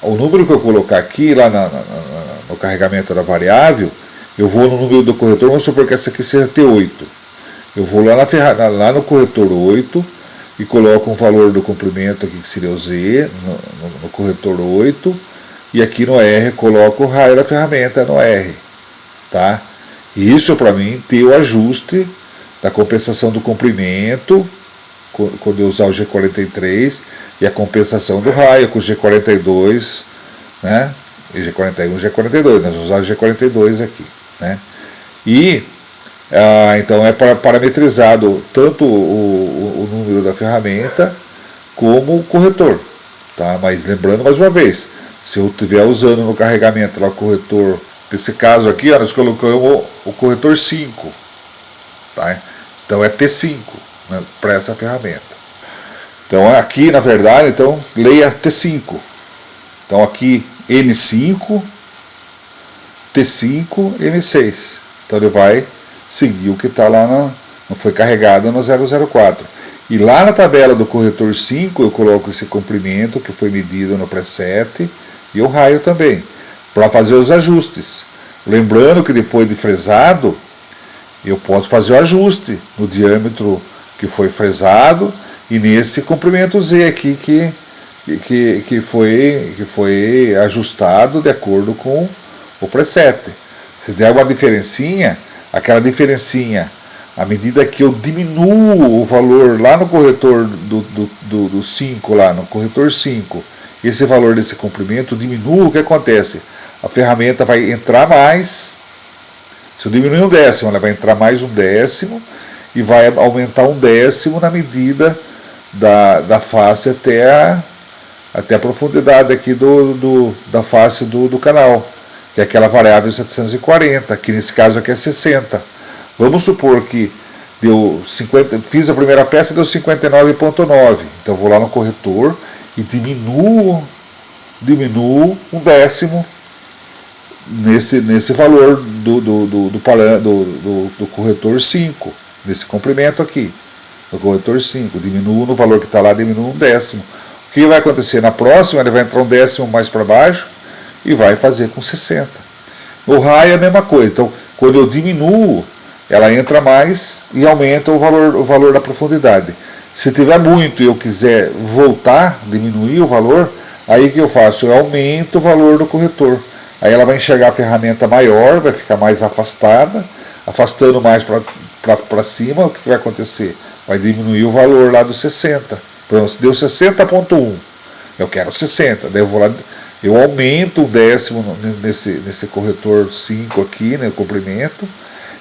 o número que eu colocar aqui, lá no carregamento da variável, eu vou no número do corretor, vamos supor que essa aqui seja T8. Eu vou lá no corretor 8 e coloco um valor do comprimento aqui, que seria o Z, no corretor 8, e aqui no R coloco o raio da ferramenta no R, tá? Isso para mim ter o ajuste da compensação do comprimento, quando eu usar o G43, e a compensação do raio com o G42, né? E G41 e G42, nós vamos usar o G42 aqui, né? E então é parametrizado tanto o número da ferramenta como o corretor, tá? Mas lembrando mais uma vez, se eu estiver usando no carregamento lá o corretor, nesse caso aqui, ó, nós colocamos o corretor 5, tá? Então é T5, né, para essa ferramenta. Então aqui, na verdade, então leia T5. Então aqui N5, T5, N6. Então ele vai seguir o que está lá, não foi carregado no 004. E lá na tabela do corretor 5 eu coloco esse comprimento que foi medido no preset e o raio também, para fazer os ajustes. Lembrando que depois de fresado, eu posso fazer o ajuste no diâmetro que foi fresado, e nesse comprimento Z aqui que foi ajustado de acordo com o preset. Se der uma diferencinha, aquela diferencinha, à medida que eu diminuo o valor lá no corretor do 5, lá no corretor 5, esse valor desse comprimento diminui, o que acontece? A ferramenta vai entrar mais, se eu diminuir 1/10, ela vai entrar mais 1/10 e vai aumentar 1/10 na medida da face até a profundidade aqui da face do canal, que é aquela variável 740, que nesse caso aqui é 60. Vamos supor que deu 50, fiz a primeira peça e deu 59,9. Então vou lá no corretor e diminuo 1/10 nesse valor do corretor 5, nesse comprimento aqui, do corretor 5. Diminuo no valor que está lá, diminuo 1/10. O que vai acontecer na próxima? Ele vai entrar 1/10 mais para baixo e vai fazer com 60. No raio é a mesma coisa. Então, quando eu diminuo, ela entra mais e aumenta o valor da profundidade. Se tiver muito e eu quiser voltar, diminuir o valor, aí o que eu faço? Eu aumento o valor do corretor. Aí ela vai enxergar a ferramenta maior, vai ficar mais afastada, afastando mais para cima, o que vai acontecer? Vai diminuir o valor lá do 60. Por exemplo, se deu 60,1, eu quero 60, daí eu vou lá, eu aumento 1/10 nesse corretor 5 aqui, né, o comprimento.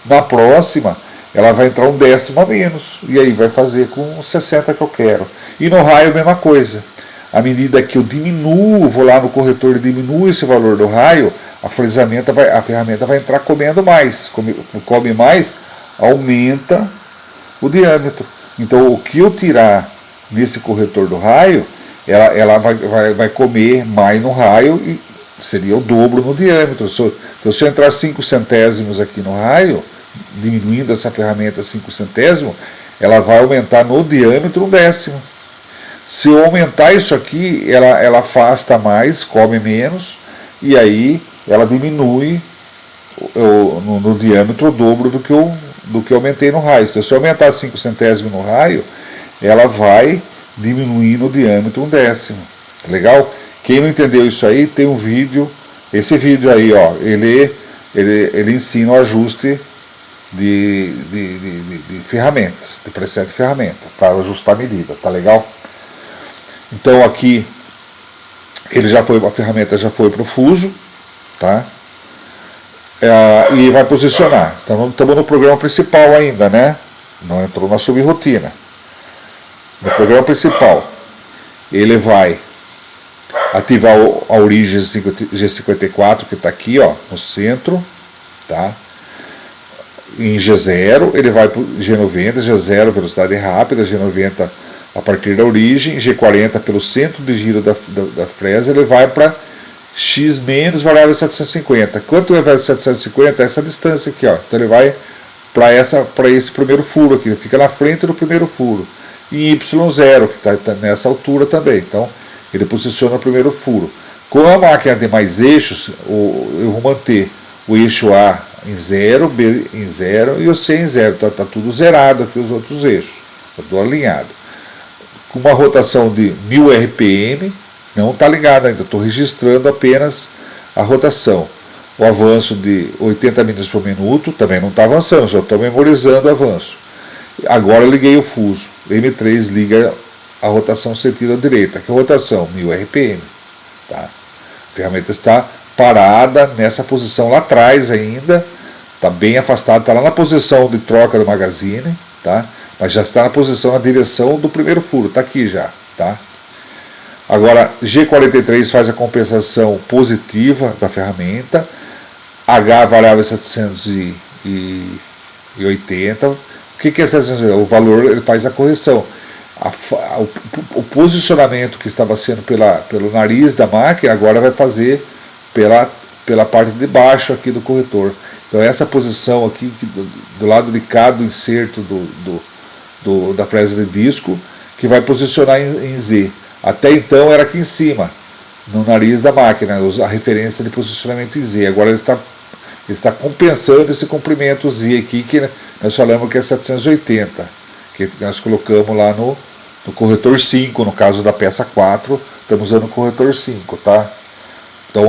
Na próxima, ela vai entrar 1/10 a menos, e aí vai fazer com 60 que eu quero. E no raio a mesma coisa. À medida que eu diminuo, vou lá no corretor e diminuo esse valor do raio, a ferramenta vai entrar comendo mais. Come mais, aumenta o diâmetro. Então, o que eu tirar nesse corretor do raio, ela vai comer mais no raio e seria o dobro no diâmetro. Então, se eu entrar 5 centésimos aqui no raio, diminuindo essa ferramenta 5 centésimos, ela vai aumentar no diâmetro 1/10. Se eu aumentar isso aqui, ela afasta mais, come menos, e aí ela diminui no diâmetro o dobro do que eu aumentei no raio. Então, se eu aumentar 5 centésimos no raio, ela vai diminuir no diâmetro 1/10. Legal? Quem não entendeu isso aí, tem um vídeo. Esse vídeo aí, ó, ele ensina o ajuste de ferramentas, de preset de ferramenta, para ajustar a medida, tá legal? Então aqui a ferramenta já foi para o fuso, tá? E vai posicionar. Estamos no programa principal ainda, né? Não entrou na subrotina. No programa principal, ele vai ativar a origem G54, que está aqui, ó, no centro, tá? Em G0, ele vai para G90, G0 velocidade rápida, G90 a partir da origem, G40 pelo centro de giro da fresa, ele vai para X menos variável 750. Quanto é variável 750? Essa distância aqui, ó. Então ele vai para esse primeiro furo aqui, ele fica na frente do primeiro furo. E Y0, que está nessa altura também. Então ele posiciona o primeiro furo. Com a máquina de mais eixos, eu vou manter o eixo A em 0, B em 0 e o C em 0. Então está tudo zerado aqui os outros eixos. Está tudo alinhado. Com uma rotação de 1000 RPM, não está ligado ainda, estou registrando apenas a rotação. O avanço de 80 metros por minuto também não está avançando, já estou memorizando o avanço. Agora eu liguei o fuso. M3 liga a rotação sentido à direita. Que rotação? 1000 RPM. Tá? A ferramenta está parada nessa posição lá atrás ainda, está bem afastada, está lá na posição de troca do magazine, tá? Mas já está na posição, na direção do primeiro furo, está aqui já, tá? Agora, G43 faz a compensação positiva da ferramenta, H variável 780, o que é 780? O valor, ele faz a correção. O posicionamento que estava sendo pelo nariz da máquina, agora vai fazer pela parte de baixo aqui do corretor. Então essa posição aqui, do lado de cá do inserto da fresa de disco, que vai posicionar em Z. Até então era aqui em cima, no nariz da máquina, a referência de posicionamento em Z. Agora ele está compensando esse comprimento Z aqui, que nós falamos que é 780, porque nós colocamos lá no corretor 5, no caso da peça 4, estamos usando o corretor 5, tá? Então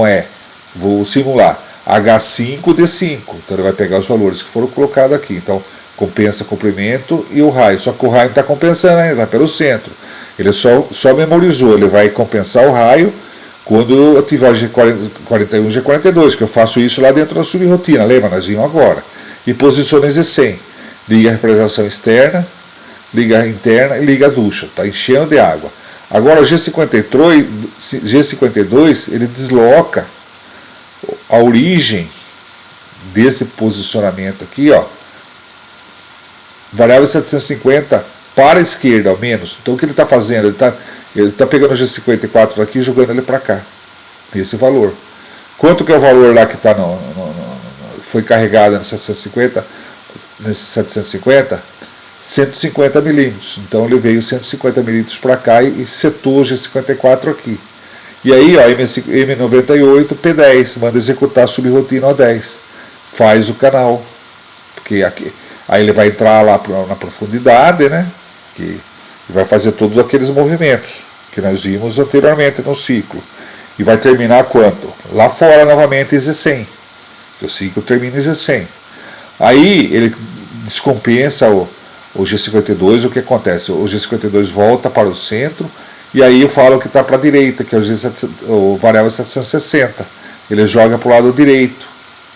vou simular H5D5, então ele vai pegar os valores que foram colocados aqui, então compensa comprimento e o raio, só que o raio não está compensando ainda, está pelo centro, ele só memorizou, ele vai compensar o raio quando eu ativar G41 e G42, que eu faço isso lá dentro da subrotina, lembra? Nós vimos agora. E posiciona Z100, liga a refrigeração externa, liga a interna e liga a ducha, está enchendo de água. Agora o G52 ele desloca a origem desse posicionamento aqui, ó, variável 750 para a esquerda, ao menos. Então o que ele está fazendo? Ele está pegando o G54 aqui e jogando ele para cá, nesse valor. Quanto que é o valor lá que está foi carregado nesse 750? 150 milímetros. Então ele veio 150 milímetros para cá e setou o G54 aqui. E aí, ó, M98, P10, manda executar a subrotina O10. Faz o canal. Porque aqui, aí ele vai entrar lá na profundidade, né? Que vai fazer todos aqueles movimentos que nós vimos anteriormente no ciclo. E vai terminar quanto? Lá fora novamente em Z100. O ciclo termina em Z100. Aí ele descompensa o G52, o que acontece? O G52 volta para o centro, e aí eu falo que está para a direita, que é o variável 760. Ele joga para o lado direito.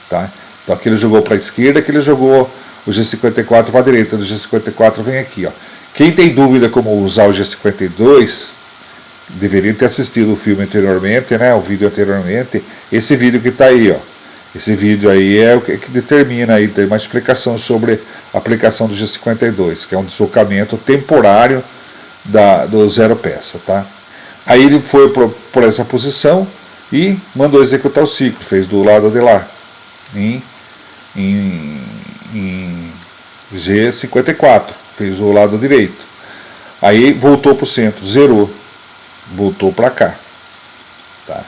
Tá? Então aqui ele jogou para a esquerda, aqui ele jogou o G54 para a direita. O G54 vem aqui. Ó. Quem tem dúvida como usar o G52, deveria ter assistido o filme anteriormente, né, o vídeo anteriormente. Esse vídeo que está aí, ó. Esse vídeo aí é o que determina, aí, tem uma explicação sobre a aplicação do G52, que é um deslocamento temporário do zero peça. Tá? Aí ele foi por essa posição e mandou executar o ciclo, fez do lado de lá, em G54, fez do lado direito. Aí voltou para o centro, zerou, voltou para cá. Tá?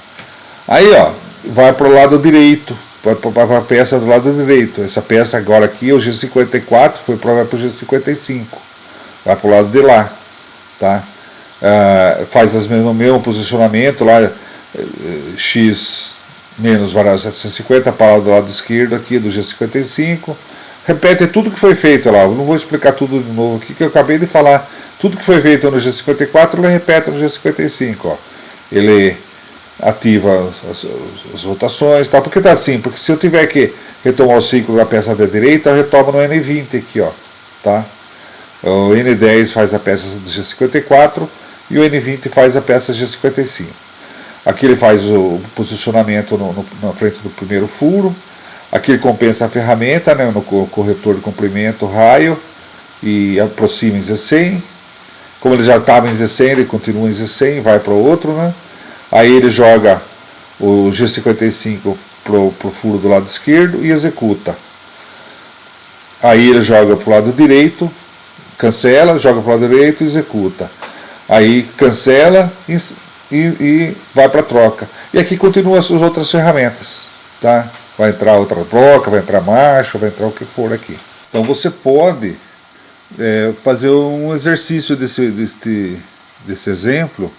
Aí, ó, vai para o lado direito, para a peça do lado direito. Essa peça agora aqui, o G54, vai para o G55, vai para o lado de lá. Tá? Faz o mesmo posicionamento lá, X menos variável 750 para do lado esquerdo aqui do G55. Repete tudo que foi feito lá. Eu não vou explicar tudo de novo aqui, que eu acabei de falar. Tudo que foi feito no G54, ele repete no G55. Ó. Ele ativa as rotações, tá? Porque tá assim, porque se eu tiver que retomar o ciclo da peça da direita, eu retomo no N20 aqui, ó, tá? O N10 faz a peça do G54 e o N20 faz a peça G55. Aqui ele faz o posicionamento na frente do primeiro furo. Aqui ele compensa a ferramenta, né, no corretor de comprimento, raio, e aproxima em Z100. Como ele já estava em Z100, ele continua em Z100, vai para o outro, né? Aí ele joga o G55 para o furo do lado esquerdo e executa. Aí ele joga para o lado direito, cancela, joga para o lado direito e executa. Aí cancela e vai para a troca. E aqui continua as outras ferramentas. Tá? Vai entrar outra troca, vai entrar marcha, vai entrar o que for aqui. Então você pode fazer um exercício desse exemplo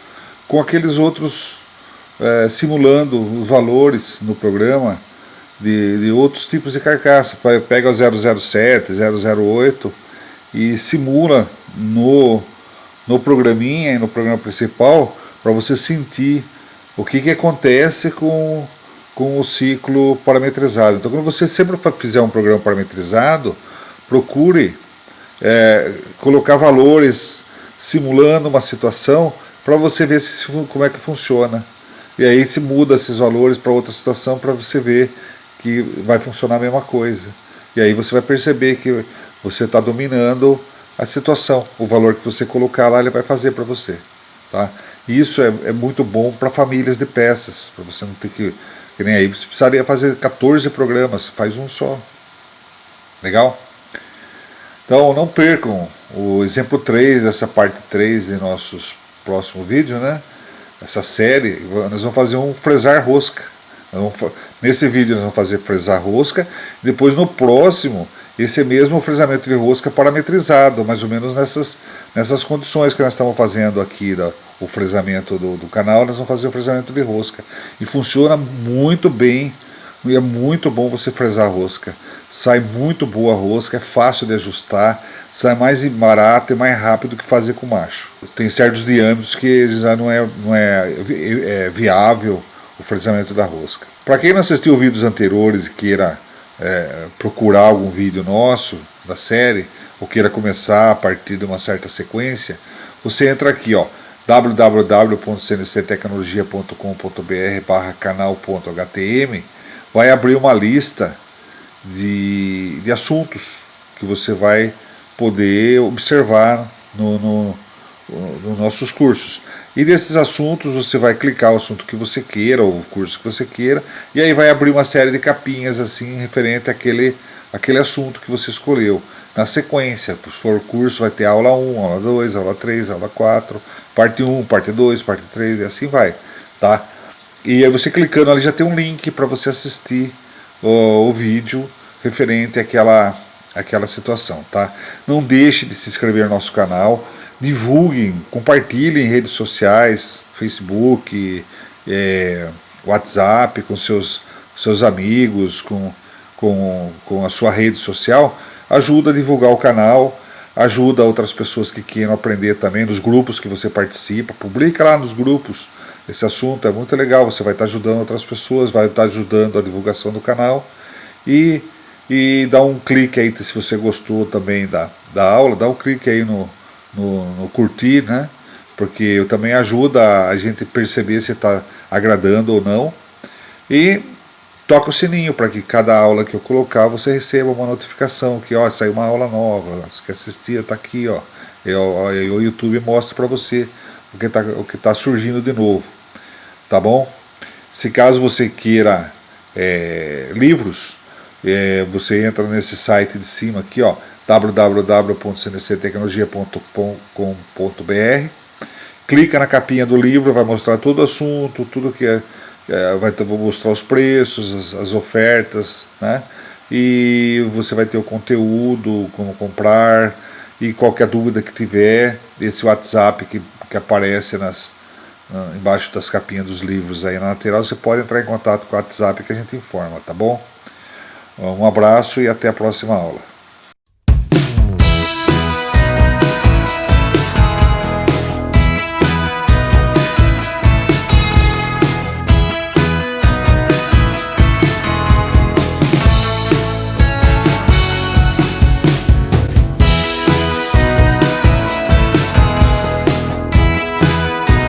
com aqueles outros, simulando os valores no programa de outros tipos de carcaça. Pega o 007, 008 e simula no programinha e no programa principal para você sentir o que acontece com o ciclo parametrizado. Então, quando você sempre fizer um programa parametrizado, procure colocar valores simulando uma situação para você ver como é que funciona. E aí se muda esses valores para outra situação para você ver que vai funcionar a mesma coisa. E aí você vai perceber que você está dominando a situação. O valor que você colocar lá, ele vai fazer para você. Tá? E isso é muito bom para famílias de peças, para você não ter que nem aí. Você precisaria fazer 14 programas, faz um só. Legal? Então não percam o exemplo 3, essa parte 3 de nossos próximo vídeo, né? Essa série, nós vamos fazer um fresar rosca. Nesse vídeo nós vamos fazer fresar rosca. Depois no próximo esse mesmo fresamento de rosca parametrizado, mais ou menos nessas condições que nós estamos fazendo aqui, o fresamento do canal, nós vamos fazer o fresamento de rosca. E funciona muito bem, e é muito bom você fresar a rosca. Sai muito boa a rosca, é fácil de ajustar, sai mais barato e mais rápido que fazer com macho. Tem certos diâmetros que já não é viável o fresamento da rosca. Para quem não assistiu vídeos anteriores e queira procurar algum vídeo nosso da série, ou queira começar a partir de uma certa sequência, você entra aqui, ó, www.cnctecnologia.com.br/canal.htm, vai abrir uma lista de assuntos que você vai poder observar nos nossos cursos. E desses assuntos você vai clicar o assunto que você queira, ou o curso que você queira, e aí vai abrir uma série de capinhas assim referente àquele assunto que você escolheu. Na sequência, se for curso, vai ter aula 1, aula 2, aula 3, aula 4, parte 1, parte 2, parte 3, e assim vai, tá? E aí você clicando ali já tem um link para você assistir o vídeo referente àquela situação, tá? Não deixe de se inscrever no nosso canal, divulguem, compartilhem em redes sociais, Facebook, WhatsApp, com seus amigos, com a sua rede social. Ajuda a divulgar o canal, ajuda outras pessoas que queiram aprender também, nos grupos que você participa, publica lá nos grupos. Esse assunto é muito legal, você vai estar ajudando outras pessoas, vai estar ajudando a divulgação do canal, e dá um clique aí, se você gostou também da aula, dá um clique aí no curtir, né? Porque também ajuda a gente perceber se está agradando ou não. E toca o sininho para que cada aula que eu colocar você receba uma notificação que ó, saiu uma aula nova, você quer assistir, está aqui, ó. O YouTube mostra para você o que tá surgindo de novo, tá bom? Se caso você queira livros, você entra nesse site de cima aqui, ó, www.cnctecnologia.com.br, clica na capinha do livro, vai mostrar todo o assunto, tudo que vou mostrar os preços, as ofertas, né? E você vai ter o conteúdo, como comprar, e qualquer dúvida que tiver, esse WhatsApp que aparece embaixo das capinhas dos livros aí na lateral, você pode entrar em contato com o WhatsApp que a gente informa, tá bom? Um abraço e até a próxima aula.